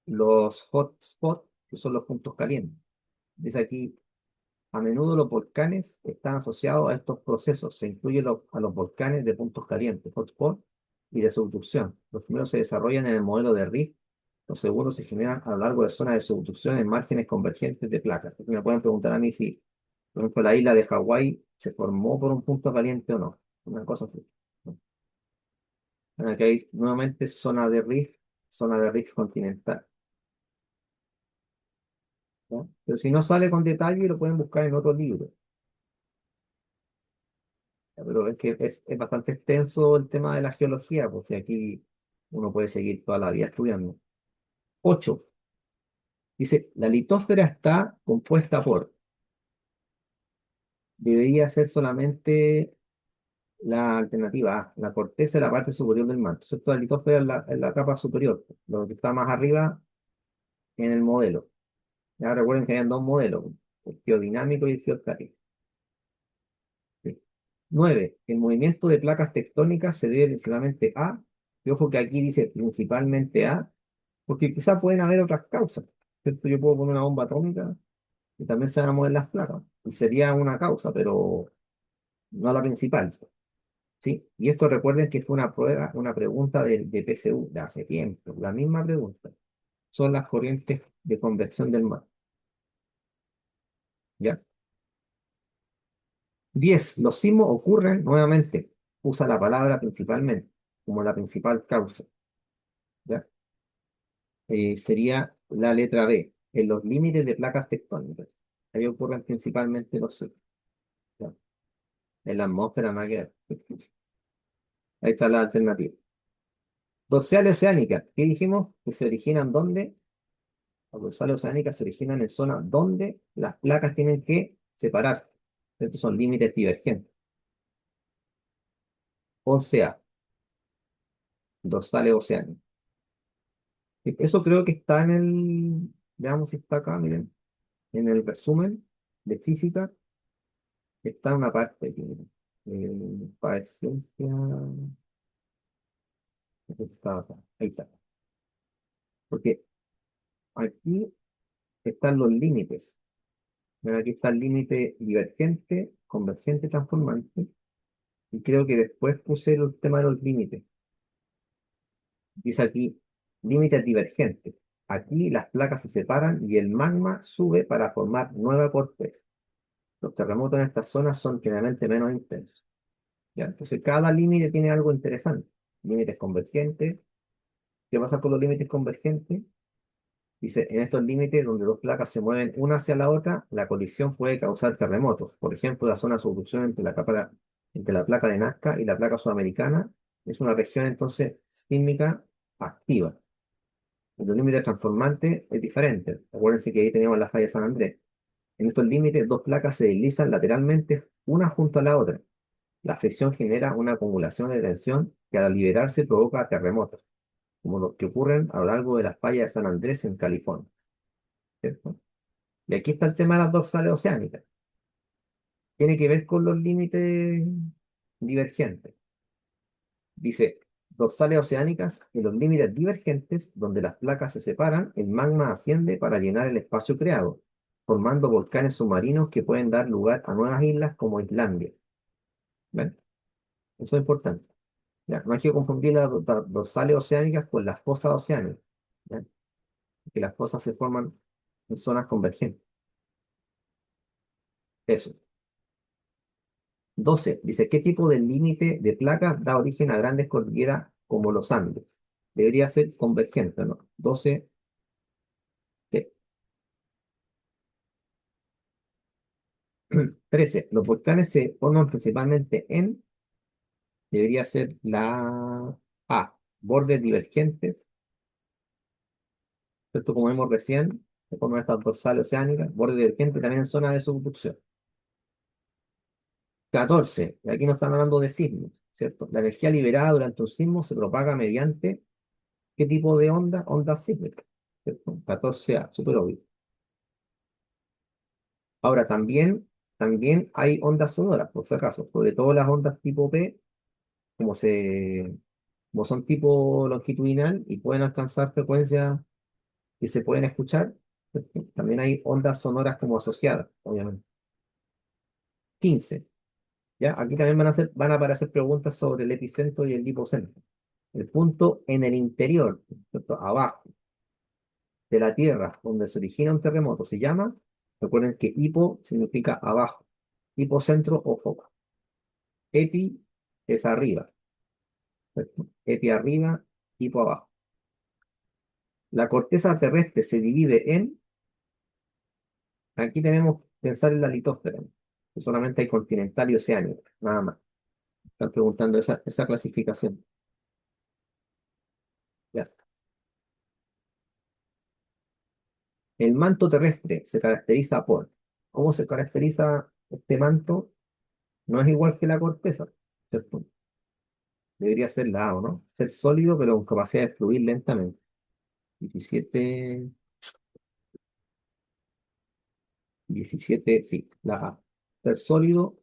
Los hotspots, que son los puntos calientes. Dice aquí, a menudo los volcanes están asociados a estos procesos. Se incluye a los volcanes de puntos calientes, hotspot, y de subducción. Los primeros se desarrollan en el modelo de Rift. Los segundos se generan a lo largo de zonas de subducción en márgenes convergentes de placas. Entonces me pueden preguntar a mí si, por ejemplo, la isla de Hawái se formó por un punto caliente o no. Una cosa así. ¿No? Aquí hay nuevamente zona de rift continental. ¿No? Pero si no sale con detalle, lo pueden buscar en otro libro. Pero es que es bastante extenso el tema de la geología, pues si aquí uno puede seguir toda la vida estudiando. 8. Dice, la litósfera está compuesta por, debería ser solamente la alternativa A, la corteza de la parte superior del manto. ¿Cierto? La litósfera es la capa superior, lo que está más arriba en el modelo. Ya recuerden que habían dos modelos, el geodinámico y el geostático. Sí. 9. El movimiento de placas tectónicas se debe principalmente a, y ojo que aquí dice principalmente a, porque quizás pueden haber otras causas, ¿cierto? Yo puedo poner una bomba atómica y también se van a mover las placas, y sería una causa, pero no la principal, ¿sí? Y esto recuerden que fue una prueba, una pregunta de PSU de hace tiempo, la misma pregunta. Son las corrientes de convección del mar, ¿ya? 10. Los sismos ocurren, nuevamente, usa la palabra principalmente, como la principal causa, ¿ya? Sería la letra B, en los límites de placas tectónicas. Ahí ocurren principalmente los sismos. ¿Ya? En la atmósfera nada que ver. Ahí está la alternativa. Dorsales oceánicas, ¿qué dijimos? Que se originan donde, las dorsales oceánicas se originan en zonas donde las placas tienen que separarse. Estos son límites divergentes. O sea, dorsales oceánicas. Eso creo que está en el, veamos si está acá, miren, en el resumen de física, está una parte que, para excelencia, está acá, ahí está. Porque aquí están los límites. Ven, aquí está el límite divergente, convergente, transformante. Y creo que después puse el tema de los límites. Dice aquí, límites divergentes. Aquí las placas se separan y el magma sube para formar nueva corteza. Los terremotos en estas zonas son generalmente menos intensos. ¿Ya? Entonces, cada límite tiene algo interesante. Límites convergentes. ¿Qué pasa con los límites convergentes? Dice, en estos límites donde dos placas se mueven una hacia la otra, la colisión puede causar terremotos. Por ejemplo, la zona de subducción entre la placa de Nazca y la placa sudamericana es una región entonces sísmica activa. Los límites transformantes es diferente. Acuérdense que ahí teníamos la falla de San Andrés. En estos límites, dos placas se deslizan lateralmente una junto a la otra. La fricción genera una acumulación de tensión que al liberarse provoca terremotos, como los que ocurren a lo largo de las fallas de San Andrés en California. ¿Cierto? Y aquí está el tema de las dorsales oceánicas. Tiene que ver con los límites divergentes. Dice, dorsales oceánicas, en los límites divergentes, donde las placas se separan, el magma asciende para llenar el espacio creado, formando volcanes submarinos que pueden dar lugar a nuevas islas como Islandia. ¿Ven? Eso es importante. Ya, no hay que confundir las dorsales oceánicas con las fosas oceánicas, ¿ya? Que las fosas se forman en zonas convergentes. Eso. 12. Dice, ¿qué tipo de límite de placas da origen a grandes cordilleras como los Andes? Debería ser convergente, ¿no? 12. 13. Los volcanes se forman principalmente en, debería ser la A, bordes divergentes, esto como vemos recién, se forman estas dorsales oceánicas, bordes divergentes también en zonas de subducción. 14. Y aquí nos están hablando de sismos, ¿cierto? La energía liberada durante un sismo se propaga mediante ¿qué tipo de onda? Ondas sísmicas, ¿cierto? 14A, súper obvio. Ahora también hay ondas sonoras, por si acaso, sobre todo las ondas tipo P, como se como son tipo longitudinal y pueden alcanzar frecuencias que se pueden escuchar, ¿cierto? También hay ondas sonoras como asociadas, obviamente. 15. ¿Ya? Aquí también van a aparecer preguntas sobre el epicentro y el hipocentro. El punto en el interior, ¿cierto? Abajo de la Tierra, donde se origina un terremoto, se llama, recuerden que hipo significa abajo, hipocentro o foco. Epi es arriba, ¿cierto? Epi arriba, hipo abajo. La corteza terrestre se divide en. Aquí tenemos que pensar en la litósfera, que solamente hay continental y oceánico, nada más. Están preguntando esa clasificación. Ya. El manto terrestre se caracteriza por, ¿cómo se caracteriza este manto? No es igual que la corteza, ¿cierto? Debería ser la A, ¿o no? Ser sólido, pero con capacidad de fluir lentamente. 17, 17, sí, la A. Ser sólido,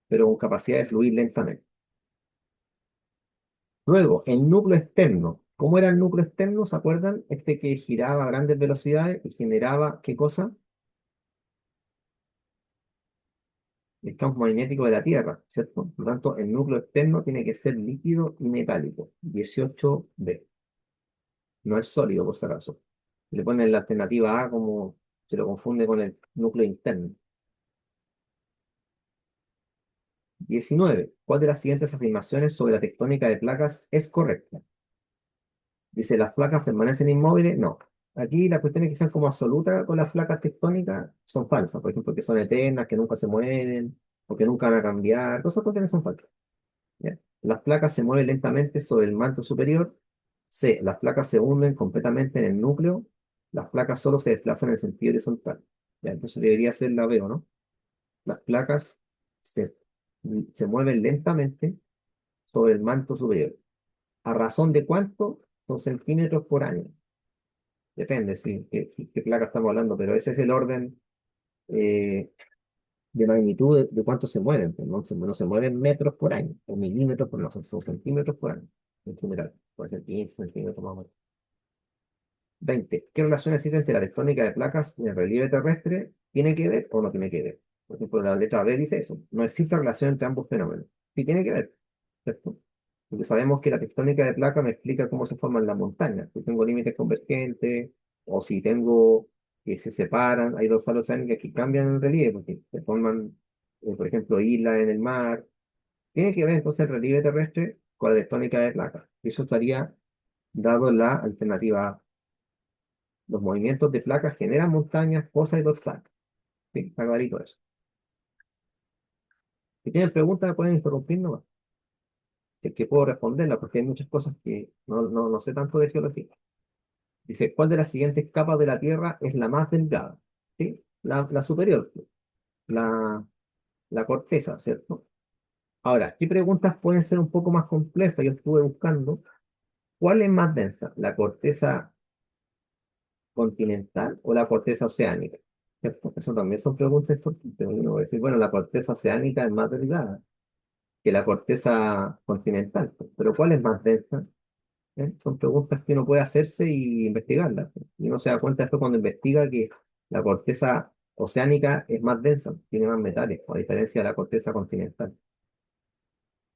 pero con capacidad de fluir lentamente. Luego, el núcleo externo. ¿Cómo era el núcleo externo? ¿Se acuerdan? Este que giraba a grandes velocidades y generaba, ¿qué cosa? El campo magnético de la Tierra, ¿cierto? Por lo tanto, el núcleo externo tiene que ser líquido y metálico. 18B. No es sólido, por si acaso. Le ponen la alternativa A como se lo confunde con el núcleo interno. 19. ¿Cuál de las siguientes afirmaciones sobre la tectónica de placas es correcta? Dice, ¿las placas permanecen inmóviles? No. Aquí las cuestiones que sean como absolutas con las placas tectónicas son falsas. Por ejemplo, que son eternas, que nunca se mueven, o que nunca van a cambiar. Todas esas cuestiones son falsas. ¿Ya? Las placas se mueven lentamente sobre el manto superior. C. Las placas se hunden completamente en el núcleo. Las placas solo se desplazan en el sentido horizontal. ¿Ya? Entonces debería ser la B, ¿o no? Las placas se, se mueven lentamente sobre el manto superior. ¿A razón de cuánto? Son centímetros por año. Depende, sí, qué placa estamos hablando, pero ese es el orden eh, de magnitud de cuánto se mueven. Pues, no se mueven metros por año, o milímetros por año, son centímetros por año, en general. Puede ser 15 centímetros más o menos. 20. ¿Qué relación existe entre la tectónica de placas y el relieve terrestre? ¿Tiene que ver o no tiene que ver? Por ejemplo, la letra B dice eso. No existe relación entre ambos fenómenos. Sí tiene que ver, ¿cierto? Porque sabemos que la tectónica de placas me explica cómo se forman las montañas. Si tengo límites convergentes o si tengo que se separan, hay dos salas oceánicas que cambian el relieve, porque se forman, por ejemplo, islas en el mar. Tiene que ver entonces el relieve terrestre con la tectónica de placas. Eso estaría dado en la alternativa A. Los movimientos de placas generan montañas, fosas y dorsales. Sí, está clarito eso. Si tienen preguntas, me pueden interrumpir nomás. Si es que puedo responderla, porque hay muchas cosas que no sé tanto de geología. Dice, ¿cuál de las siguientes capas de la Tierra es la más delgada? ¿Sí? La superior, la, la corteza, ¿cierto? Ahora, ¿qué preguntas pueden ser un poco más complejas? Yo estuve buscando, ¿cuál es más densa? ¿La corteza continental o la corteza oceánica? ¿Cierto? Eso también son preguntas importantes. Uno va a decir, bueno, la corteza oceánica es más delgada que la corteza continental, pues, pero ¿cuál es más densa? Son preguntas que uno puede hacerse y investigarlas, pues. Y uno se da cuenta después cuando investiga que la corteza oceánica es más densa, tiene más metales, a diferencia de la corteza continental.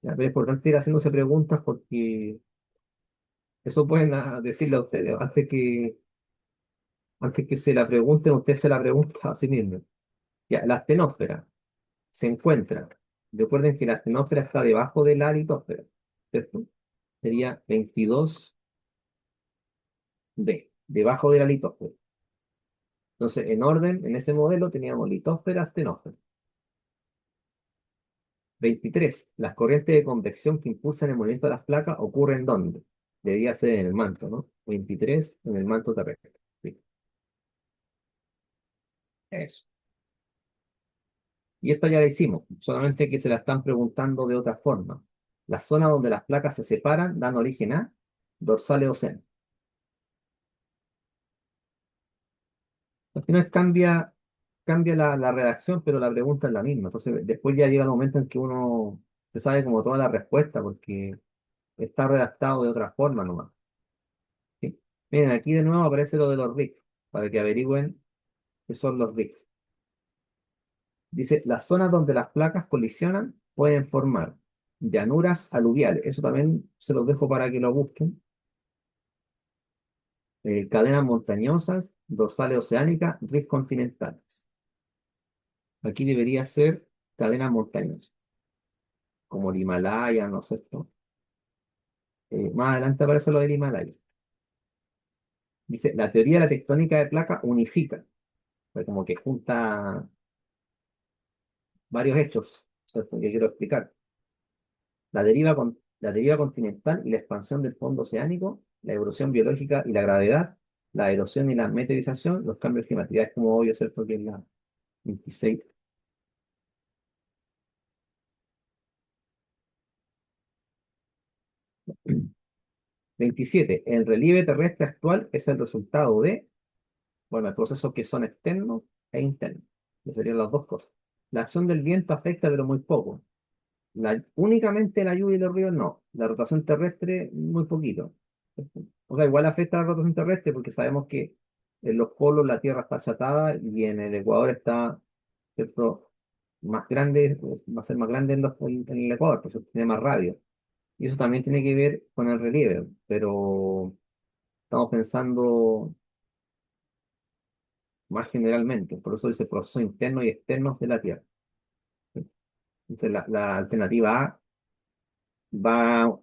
¿Ya? Pero es importante ir haciéndose preguntas porque eso pueden decirle a ustedes. Antes que se la pregunten, usted se la pregunta a sí mismo. Ya, la astenósfera se encuentra. Recuerden que la astenósfera está debajo de la litosfera, ¿cierto? Sería 22B, debajo de la litosfera. Entonces, en orden, en ese modelo teníamos litosfera, astenósfera. 23. Las corrientes de convección que impulsan el movimiento de las placas ocurren ¿dónde? Debería ser en el manto, ¿no? 23, en el manto terrestre. Sí, eso. Y esto ya lo hicimos, solamente que se la están preguntando de otra forma. La zona donde las placas se separan dan origen a dorsales océanos. Al final cambia la redacción, pero la pregunta es la misma. Entonces, después ya llega el momento en que uno se sabe como toda la respuesta, porque está redactado de otra forma nomás. ¿Sí? Miren, aquí de nuevo aparece lo de los RIC, para que averigüen qué son los RIC. Dice, las zonas donde las placas colisionan pueden formar llanuras aluviales. Eso también se los dejo para que lo busquen. Cadenas montañosas, dorsales oceánicas, RIC continentales. Aquí debería ser cadenas montañosas, como el Himalaya, no sé esto. Más adelante aparece lo del Himalaya. Dice, la teoría de la tectónica de placas unifica, o sea, como que junta varios hechos, ¿cierto? Que quiero explicar. La deriva continental y la expansión del fondo oceánico, la evolución biológica y la gravedad, la erosión y la meteorización, los cambios climáticos. Ya es como obvio, ¿cierto? Que es la 26. 27. El relieve terrestre actual es el resultado de, bueno, procesos que son externos e internos, que serían las dos cosas. La acción del viento afecta, pero muy poco. Únicamente la lluvia y los ríos no. La rotación terrestre, muy poquito. O sea, igual afecta a la rotación terrestre porque sabemos que en los polos la Tierra está achatada y en el Ecuador está, ¿cierto? Más grande, pues, va a ser más grande en el Ecuador, pues tiene más radio. Y eso también tiene que ver con el relieve, pero estamos pensando más generalmente. Por eso dice procesos internos y externos de la Tierra. Entonces, la alternativa A va,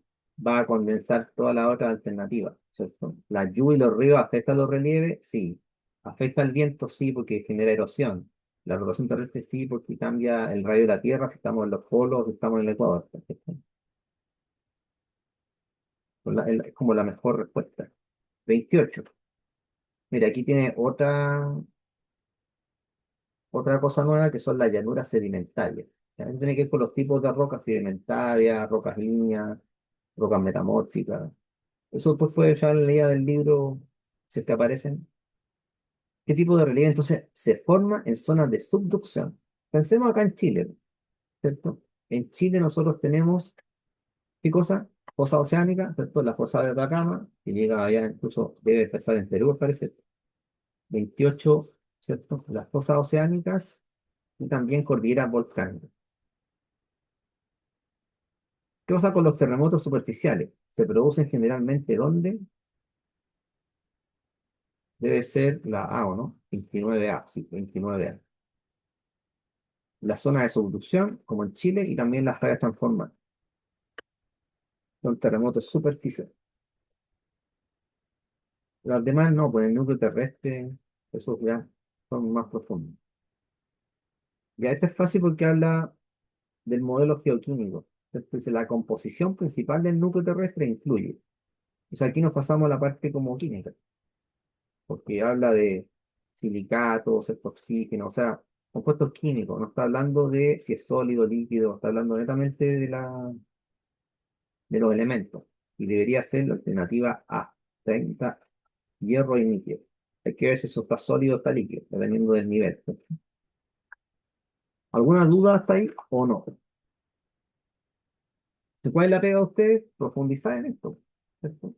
va a condensar todas las otras alternativas, ¿cierto? La lluvia y los ríos afectan los relieves, sí. Afecta el viento, sí, porque genera erosión. La rotación terrestre, sí, porque cambia el radio de la Tierra si estamos en los polos, si estamos en el Ecuador. ¿Perfecto? Es como la mejor respuesta. 28. Mira, aquí tiene otra cosa nueva que son las llanuras sedimentarias. ¿Ya? Tiene que ver con los tipos de rocas sedimentarias, rocas líneas, rocas metamórficas. Eso pues puede ya leer del libro, si es que aparecen. ¿Qué tipo de relieve entonces se forma en zonas de subducción? Pensemos acá en Chile, ¿cierto? En Chile nosotros tenemos, ¿qué cosa? Fosa oceánica, ¿cierto? La fosa de Atacama, que llega allá, incluso debe empezar en Perú, parece. 28, ¿cierto? Las fosas oceánicas y también cordilleras volcánicas. ¿Qué pasa con los terremotos superficiales? Se producen generalmente ¿dónde? Debe ser la A, ¿o no? 29A, sí, 29A. La zona de subducción, como en Chile, y también las rayas transformadas. Son terremotos superficiales. Las demás no, pues el núcleo terrestre, esos ya son más profundos. Ya este es fácil porque habla del modelo geoquímico. Entonces, la composición principal del núcleo terrestre incluye. O sea, aquí nos pasamos a la parte como química. porque habla de silicatos, oxígeno, o sea, compuestos químicos, no está hablando de si es sólido, líquido, está hablando netamente de los elementos. Y debería ser la alternativa A, 30 hierro y níquel. Hay que ver si eso está sólido o está líquido, dependiendo del nivel. ¿Alguna duda hasta ahí o no? ¿Cuál es la pega a ustedes? Profundizar en esto, ¿cierto?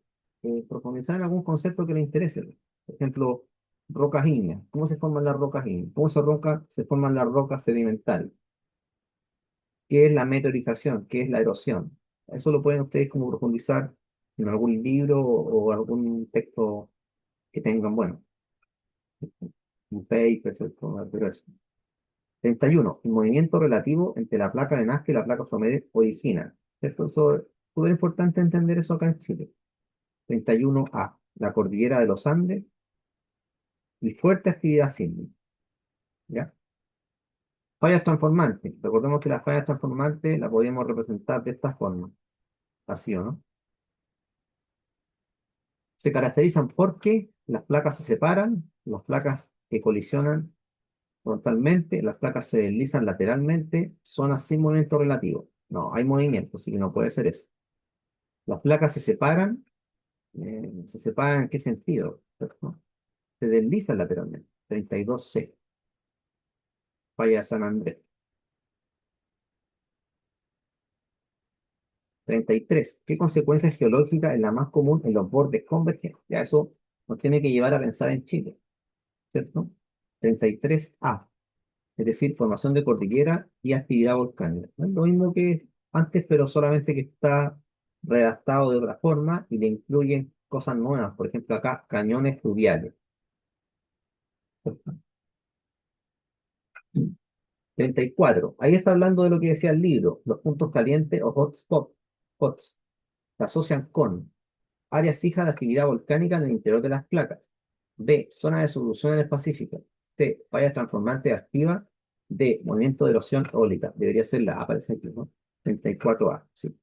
Profundizar en algún concepto que les interese. Por ejemplo, rocas ígneas. ¿Cómo se forman las rocas ígneas? ¿Cómo se forman las rocas sedimentales? ¿Qué es la meteorización? ¿Qué es la erosión? Eso lo pueden ustedes como profundizar en algún libro o algún texto que tengan, bueno, un paper, ¿cierto? Pero eso. 31. El movimiento relativo entre la placa de Nazca y la placa Sommer original. ¿Cierto? Eso es súper importante entender eso acá en Chile. 31A, la cordillera de los Andes y fuerte actividad sísmica. ¿Ya? Fallas transformantes. Recordemos que las fallas transformantes las podemos representar de esta forma. Así o no. Se caracterizan porque las placas se separan, las placas que colisionan frontalmente, las placas se deslizan lateralmente, son así movimiento relativo. No, hay movimiento, así que no puede ser eso. Las placas ¿se separan en qué sentido? ¿Cierto? Se deslizan lateralmente. 32C, falla de San Andrés. 33. ¿Qué consecuencias geológicas es la más común en los bordes convergentes? Ya eso nos tiene que llevar a pensar en Chile, ¿cierto? 33A, es decir, formación de cordillera y actividad volcánica. Es lo mismo que antes, pero solamente que está redactado de otra forma y le incluyen cosas nuevas. Por ejemplo, acá, cañones fluviales. 34. Ahí está hablando de lo que decía el libro, los puntos calientes o hotspots. Hots, se asocian con áreas fijas de actividad volcánica en el interior de las placas. B. Zona de subducción en el Pacífico. C. Fallas transformantes activas. D. Movimiento de erosión eólica. Debería ser la A, parece aquí, ¿no? 34A, sí.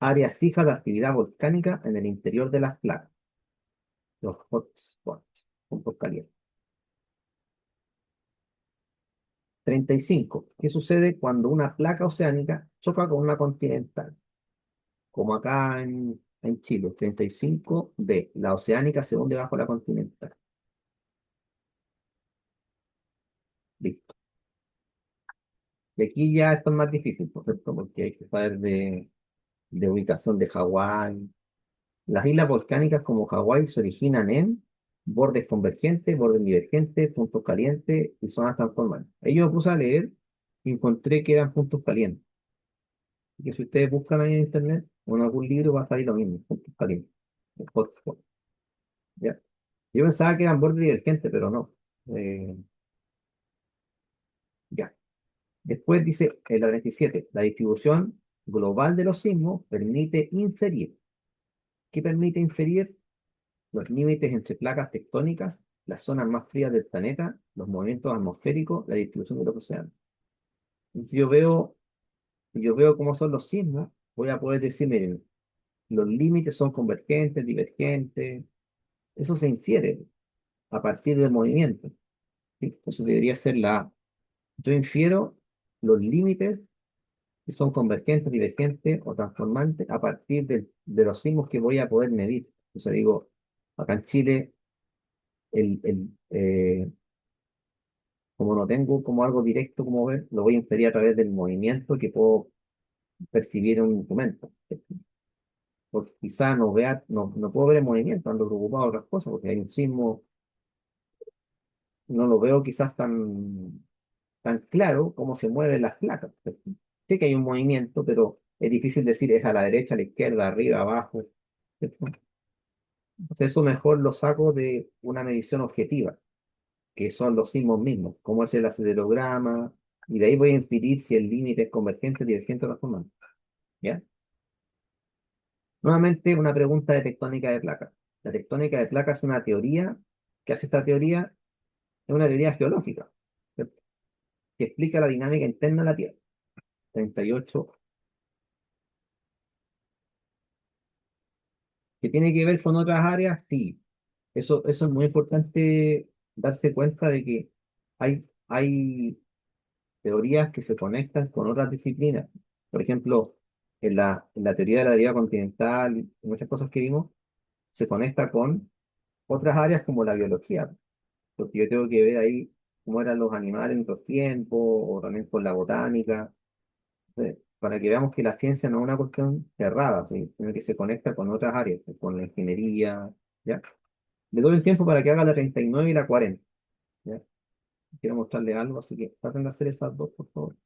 Áreas fijas de actividad volcánica en el interior de las placas. Los hotspots, puntos calientes. 35. ¿Qué sucede cuando una placa oceánica choca con una continental? Como acá en Chile. 35B. La oceánica se hunde bajo la continental. Listo. Y aquí ya esto es más difícil, por cierto, porque hay que saber de ubicación de Hawái. Las islas volcánicas como Hawái se originan en bordes convergentes, bordes divergentes, puntos calientes y zonas transformantes. Ahí yo me puse a leer y encontré que eran puntos calientes. Y que si ustedes buscan ahí en internet o en algún libro va a salir lo mismo, puntos calientes. Hotspot, ¿ya? Yo pensaba que eran bordes divergentes, pero no. Eh, ya. Después dice en la 27, la distribución global de los sismos permite inferir. ¿Qué permite inferir? Los límites entre placas tectónicas, las zonas más frías del planeta, los movimientos atmosféricos, la distribución de los océanos. Y si yo veo cómo son los sismos, voy a poder decir, miren, los límites son convergentes, divergentes. Eso se infiere a partir del movimiento. ¿Sí? Entonces debería ser la A. Yo infiero los límites que son convergentes, divergentes o transformantes a partir de los sismos que voy a poder medir. Entonces digo, acá en Chile, como no tengo como algo directo como ver, lo voy a inferir a través del movimiento que puedo percibir en un instrumento. Porque quizá no puedo ver el movimiento, ando preocupado de otras cosas, porque hay un sismo, no lo veo quizás tan claro cómo se mueven las placas. Sé que hay un movimiento, pero es difícil decir es a la derecha, a la izquierda, arriba, abajo. ¿Cierto? Entonces eso mejor lo saco de una medición objetiva, que son los sismos mismos, como es el acelerograma, y de ahí voy a inferir si el límite es convergente, divergente o transformante. ¿Ya? Nuevamente, una pregunta de tectónica de placas. La tectónica de placas es una teoría, que hace esta teoría? Es una teoría geológica, ¿cierto? Que explica la dinámica interna de la Tierra. 38, que tiene que ver con otras áreas, sí, eso es muy importante darse cuenta de que hay teorías que se conectan con otras disciplinas. Por ejemplo, en la teoría de la deriva continental y muchas cosas que vimos, se conecta con otras áreas como la biología, porque yo tengo que ver ahí cómo eran los animales en otros tiempos, o también con la botánica, para que veamos que la ciencia no es una cuestión cerrada, ¿sí? Sino que se conecta con otras áreas, pues, con la ingeniería, ¿ya? Le doy el tiempo para que haga la 39 y la 40, ¿ya? Quiero mostrarle algo, así que traten de hacer esas dos, por favor.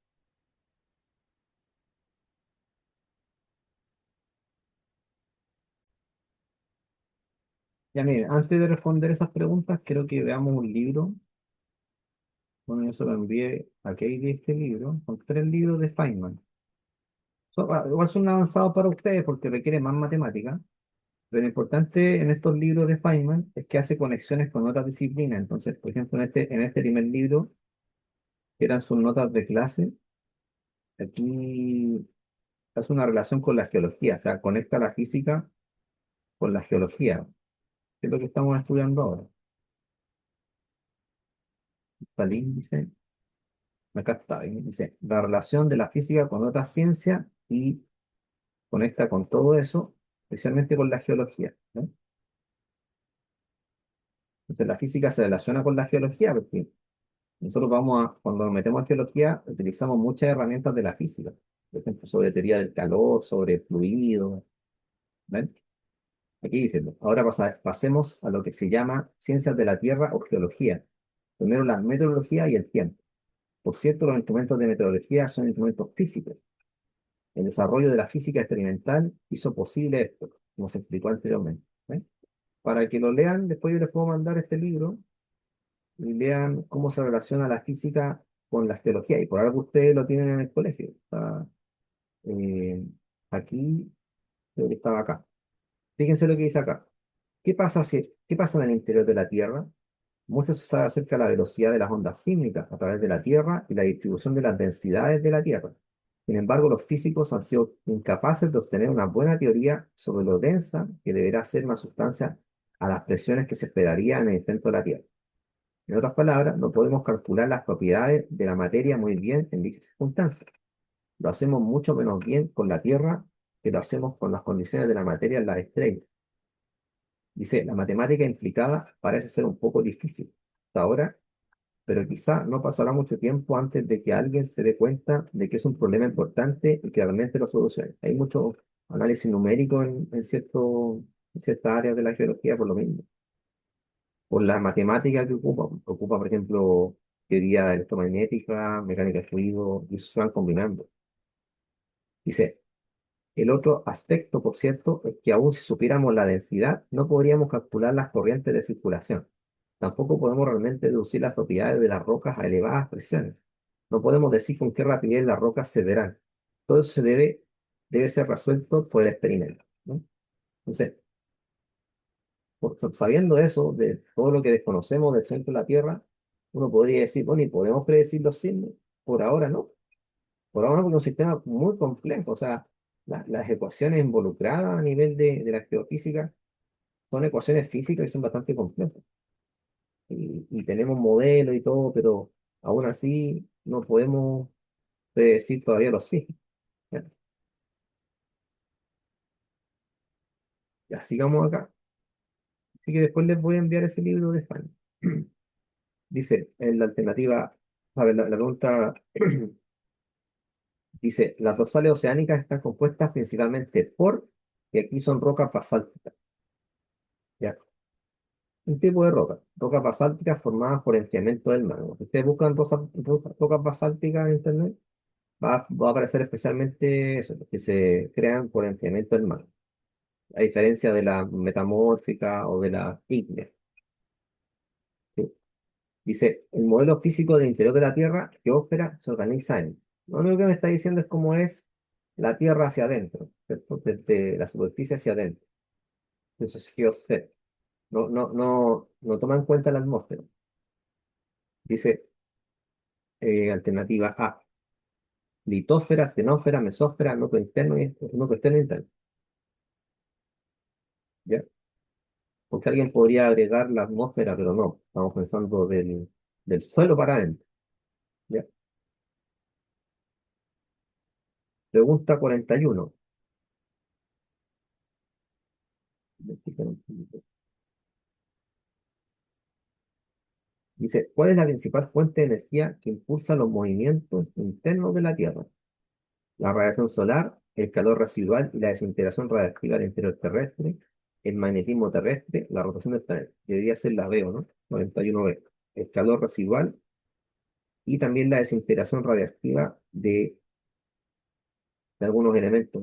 Ya miren, antes de responder esas preguntas, quiero que veamos un libro. Bueno, yo se lo envié a Katie este libro, son tres libros de Feynman. Igual son avanzados para ustedes porque requieren más matemática, pero lo importante en estos libros de Feynman es que hace conexiones con otras disciplinas. Entonces, por ejemplo, en este primer libro, que eran sus notas de clase, aquí hace una relación con la geología, o sea, conecta la física con la geología, que es lo que estamos estudiando ahora. Está el índice, acá está, dice, la relación de la física con otra ciencia y conecta con todo eso, especialmente con la geología, ¿no? Entonces la física se relaciona con la geología porque nosotros cuando nos metemos en geología, utilizamos muchas herramientas de la física, por ejemplo, sobre teoría del calor, sobre fluidos, ¿ven? Aquí dice, ahora pasemos a lo que se llama ciencias de la Tierra o geología. Primero la meteorología y el tiempo. Por cierto, los instrumentos de meteorología son instrumentos físicos. El desarrollo de la física experimental hizo posible esto, como se explicó anteriormente. ¿Ven? Para que lo lean, después yo les puedo mandar este libro y lean cómo se relaciona la física con la geología. Y por algo ustedes lo tienen en el colegio. Está, eh, aquí, creo que estaba acá. Fíjense lo que dice acá. ¿Qué pasa en el interior de la Tierra? Mucho se sabe acerca de la velocidad de las ondas sísmicas a través de la Tierra y la distribución de las densidades de la Tierra. Sin embargo, los físicos han sido incapaces de obtener una buena teoría sobre lo densa que deberá ser una sustancia a las presiones que se esperaría en el centro de la Tierra. En otras palabras, no podemos calcular las propiedades de la materia muy bien en dichas circunstancias. Lo hacemos mucho menos bien con la Tierra que lo hacemos con las condiciones de la materia en las estrellas. Dice, la matemática implicada parece ser un poco difícil hasta ahora, pero quizá no pasará mucho tiempo antes de que alguien se dé cuenta de que es un problema importante y que realmente lo solucione. Hay mucho análisis numérico en ciertas áreas de la geología por lo mismo. Por la matemática que ocupa, por ejemplo, teoría electromagnética, mecánica de fluido, y eso se van combinando. Dice, el otro aspecto, por cierto, es que aún si supiéramos la densidad, no podríamos calcular las corrientes de circulación. Tampoco podemos realmente deducir las propiedades de las rocas a elevadas presiones. No podemos decir con qué rapidez las rocas cederán. Todo eso debe ser resuelto por el experimento, ¿no? Entonces, sabiendo eso, de todo lo que desconocemos del centro de la Tierra, uno podría decir, bueno, ¿y podemos predecir los sismos? Por ahora no. Por ahora no, porque es un sistema muy complejo. O sea, las ecuaciones involucradas a nivel de la geofísica son ecuaciones físicas y son bastante complejas. Y tenemos modelos y todo, pero aún así no podemos predecir todavía los sismos. Ya, ya, sigamos acá. Así que después les voy a enviar ese libro de España. Dice, en la alternativa, a ver, la pregunta dice, las dorsales oceánicas están compuestas principalmente y aquí son rocas basálticas. ¿Ya? Un tipo de rocas basálticas formadas por enfriamiento del magma. Si ustedes buscan rocas basálticas en internet, va a aparecer especialmente eso, que se crean por enfriamiento del magma, a diferencia de la metamórfica o de la ígnea. ¿Sí? Dice, el modelo físico del interior de la Tierra, geósfera, se organiza en. Lo único que me está diciendo es cómo es la Tierra hacia adentro, ¿cierto? Desde la superficie hacia adentro. Eso es geosfera. No toma en cuenta la atmósfera. Dice, alternativa A, litósfera, xenósfera, mesósfera, núcleo externo e interno. ¿Ya? Porque alguien podría agregar la atmósfera, pero no, estamos pensando del suelo para adentro. ¿Ya? Pregunta 41. Dice, ¿cuál es la principal fuente de energía que impulsa los movimientos internos de la Tierra? La radiación solar, el calor residual y la desintegración radiactiva del interior terrestre, el magnetismo terrestre, la rotación del planeta. Debería ser la B, ¿o no? 91B. El calor residual y también la desintegración radiactiva de algunos elementos.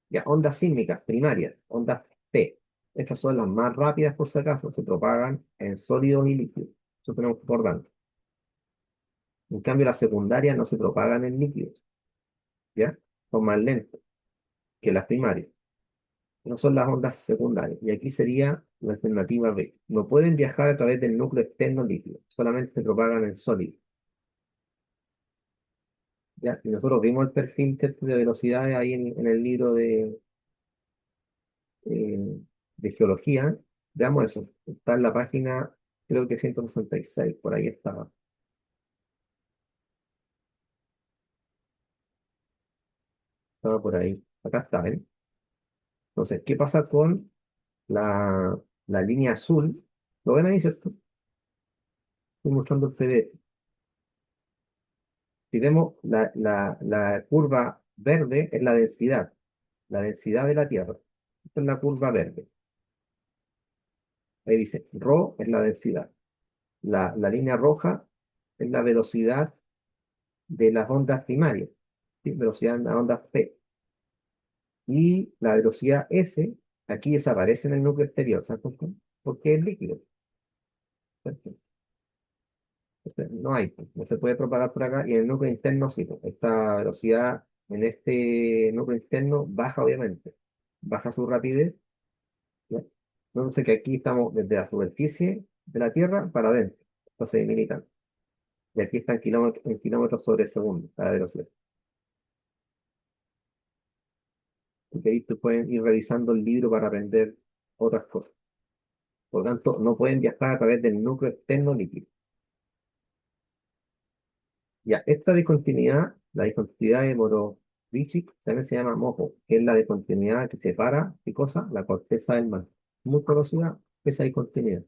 Ya, ondas sísmicas primarias, ondas P. Estas son las más rápidas por si acaso, se propagan en sólidos y líquidos. Eso tenemos que acordarnos. En cambio, las secundarias no se propagan en líquidos, ¿ya? Son más lentas que las primarias. No son las ondas secundarias. Y aquí sería la alternativa B. No pueden viajar a través del núcleo externo líquido, solamente se propagan en sólido. ¿Ya? Y nosotros vimos el perfil, ¿cierto?, de velocidades ahí en el libro eh, de geología. Veamos eso. Está en la página, creo que 166, por ahí estaba. Estaba por ahí. Acá está, ¿ven? Entonces, ¿qué pasa con la línea azul? ¿Lo ven ahí, cierto? Estoy mostrando el PDF. Si vemos la curva verde es la densidad de la Tierra. Esta es la curva verde. Ahí dice, ρ es la densidad. La línea roja es la velocidad de las ondas primarias, ¿sí? Velocidad de las ondas P. Y la velocidad S, aquí desaparece en el núcleo exterior, ¿sabes por qué? Porque es líquido, ¿cierto? Entonces, no hay, pues, no se puede propagar por acá, y en el núcleo interno sí, pues, esta velocidad en este núcleo interno baja obviamente, baja su rapidez, ¿ya? Entonces que aquí estamos desde la superficie de la Tierra para adentro, entonces militan, y aquí está en kilómetros sobre segundo, la velocidad. Y que ahí tú pueden ir revisando el libro para aprender otras cosas. Por lo tanto, no pueden viajar a través del núcleo externo líquido. Ya, esta discontinuidad, la discontinuidad de Morovicic, también se llama MOPO, que es la discontinuidad que separa, ¿qué cosa? La corteza del manto. Muy conocida esa discontinuidad.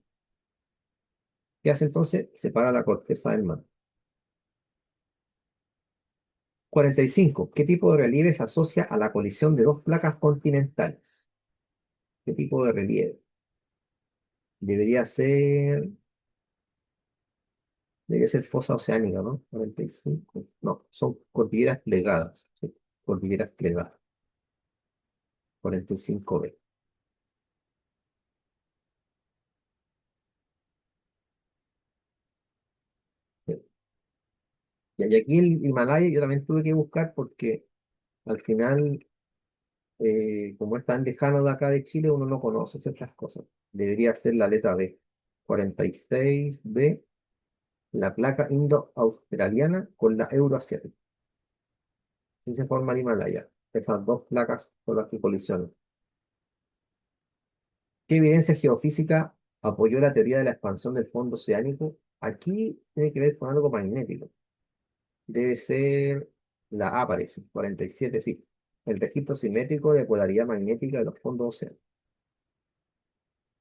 ¿Qué hace entonces? Separa la corteza del manto. 45. ¿Qué tipo de relieve se asocia a la colisión de dos placas continentales? ¿Qué tipo de relieve? Debería ser, debería ser fosa oceánica, ¿no? 45. No, son cordilleras plegadas. Sí, cordilleras plegadas. 45B. Sí. Y aquí el Himalaya yo también tuve que buscar porque al final, como es tan lejano de acá de Chile, uno no conoce ciertas cosas. Debería ser la letra B. 46B, la placa indo-australiana con la euroasiática. Así se forma el Himalaya. Esas dos placas son las que colisionan. ¿Qué evidencia geofísica apoyó la teoría de la expansión del fondo oceánico? Aquí tiene que ver con algo magnético. Debe ser la A, parece, 47, sí. El registro simétrico de polaridad magnética de los fondos océanos.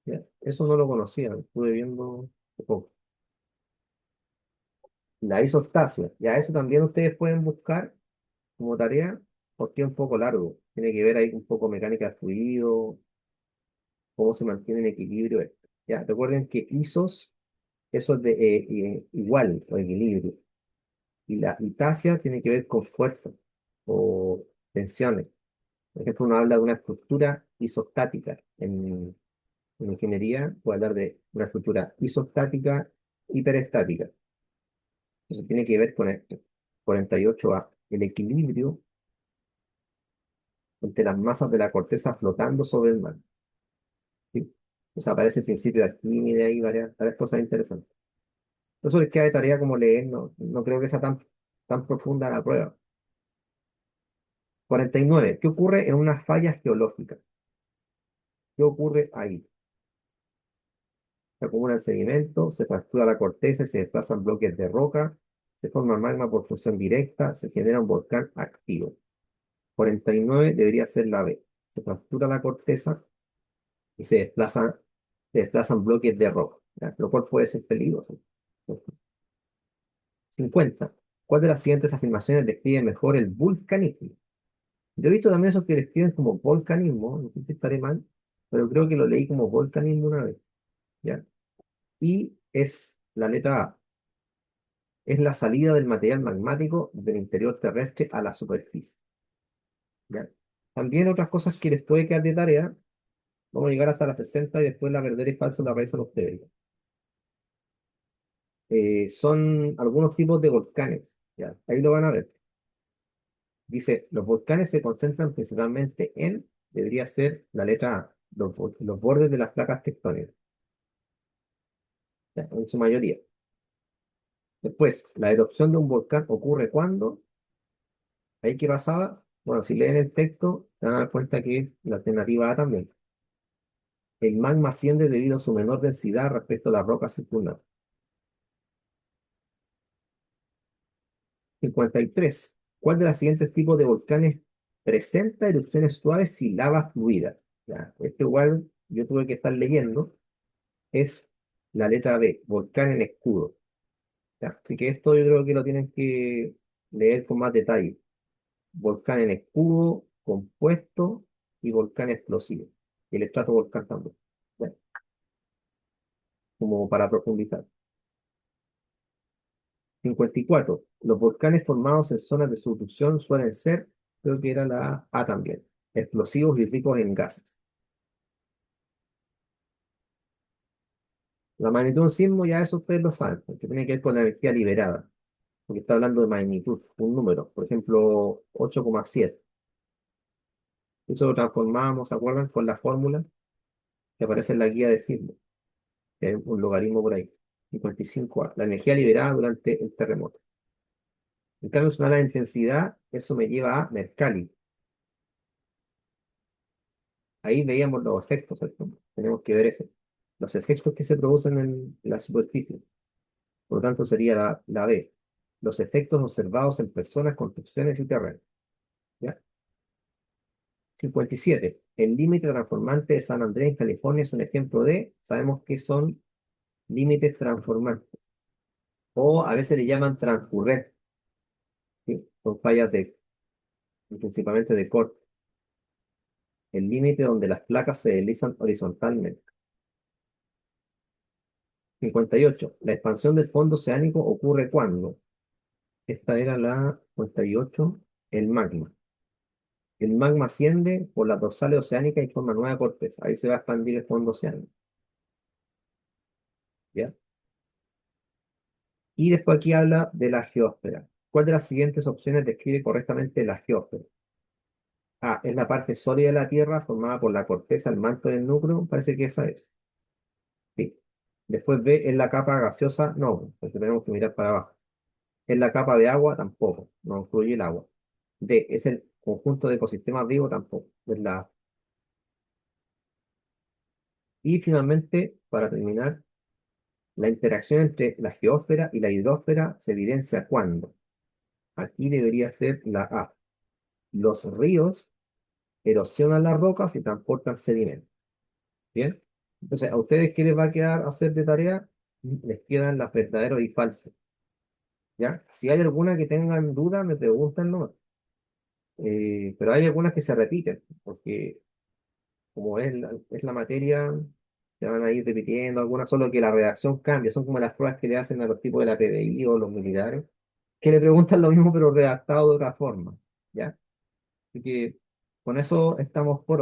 ¿Ya? Eso no lo conocía, lo estuve viendo un poco. La isostasia, ya eso también ustedes pueden buscar como tarea porque es un poco largo. Tiene que ver ahí un poco mecánica de fluido, cómo se mantiene en equilibrio esto. Ya, recuerden que isos, eso es de igual o equilibrio. Y la itasia tiene que ver con fuerza o tensiones. Por ejemplo, uno habla de una estructura isostática. En ingeniería puede hablar de una estructura isostática hiperestática. Eso tiene que ver con esto. 48A. El equilibrio entre las masas de la corteza flotando sobre el mar. ¿Sí? O sea, aparece el principio de Arquímedes y varias cosas interesantes. Eso les queda de tarea como leer, no creo que sea tan profunda la prueba. 49. ¿Qué ocurre en una falla geológica? ¿Qué ocurre ahí? Se acumula el sedimento, se fractura la corteza y se desplazan bloques de roca, se forma magma por fusión directa, se genera un volcán activo. 49 debería ser la B. Se fractura la corteza y se desplazan bloques de roca, ¿ya? Lo cual puede ser peligroso. 50. ¿Cuál de las siguientes afirmaciones describe mejor el vulcanismo? Yo he visto también esos que describen como volcanismo, no sé si estaré mal, pero creo que lo leí como volcanismo una vez, ¿ya? Y es la letra A, es la salida del material magmático del interior terrestre a la superficie, ¿ya? También otras cosas que les puede quedar de tarea, vamos a llegar hasta la 60 y después la verdadera y falso la realizan ustedes. Son algunos tipos de volcanes, ¿ya? Ahí lo van a ver. Dice, los volcanes se concentran principalmente debería ser la letra A, los bordes de las placas tectónicas, ¿ya? En su mayoría. Después, la erupción de un volcán ocurre cuando, ahí que pasaba, bueno, si leen el texto, se van a dar cuenta que es la alternativa A también. El magma asciende debido a su menor densidad respecto a la roca circundante. 53. ¿Cuál de los siguientes tipos de volcanes presenta erupciones suaves y lava fluida? Ya, este igual yo tuve que estar leyendo, es la letra B, volcán en escudo. Ya, así que esto yo creo que lo tienen que leer con más detalle. Volcán en escudo, compuesto y volcán explosivo. Y el estratovolcán también. Bueno, como para profundizar. 54. Los volcanes formados en zonas de subducción suelen ser, creo que era la A también, explosivos y ricos en gases. La magnitud de un sismo ya eso ustedes lo saben, porque tiene que ver con la energía liberada, porque está hablando de magnitud, un número, por ejemplo, 8,7. Eso lo transformamos, ¿se acuerdan? Con la fórmula que aparece en la guía de sismo, que hay un logaritmo por ahí, 55A, la energía liberada durante el terremoto. En cambio, si me da la intensidad, eso me lleva a Mercalli. Ahí veíamos los efectos, ¿cierto? Tenemos que ver eso. Los efectos que se producen en la superficie. Por lo tanto, sería la B. Los efectos observados en personas, construcciones y terrenos. ¿Ya? 57. El límite transformante de San Andrés en California es un ejemplo sabemos que son límites transformantes. O a veces le llaman transcurrentes, ¿sí? Son fallas principalmente de corte. El límite donde las placas se deslizan horizontalmente. 58. La expansión del fondo oceánico ocurre cuando. Esta era la 58, el magma. El magma asciende por las dorsales oceánicas y forma nueva corteza. Ahí se va a expandir el fondo oceánico. ¿Ya? Y después aquí habla de la geósfera. ¿Cuál de las siguientes opciones describe correctamente la geósfera? A, es la parte sólida de la Tierra formada por la corteza, el manto del núcleo. Parece que esa es. Sí. Después B, es la capa gaseosa. No, porque tenemos que mirar para abajo. Es la capa de agua. Tampoco. No incluye el agua. D, es el conjunto de ecosistemas vivos. Tampoco. Es la A. Y finalmente, para terminar, la interacción entre la geósfera y la hidrosfera se evidencia cuando. Aquí debería ser la A. Los ríos erosionan las rocas y transportan sedimentos. ¿Bien? Entonces, ¿a ustedes qué les va a quedar hacer de tarea? Les quedan las verdaderos y falsos. ¿Ya? Si hay alguna que tengan duda, me preguntan nomás. Pero hay algunas que se repiten, porque como es la materia, se van a ir repitiendo algunas, solo que la redacción cambia. Son como las pruebas que le hacen a los tipos de la PDI o los militares, que le preguntan lo mismo, pero redactado de otra forma. ¿Ya? Así que con eso estamos por hoy.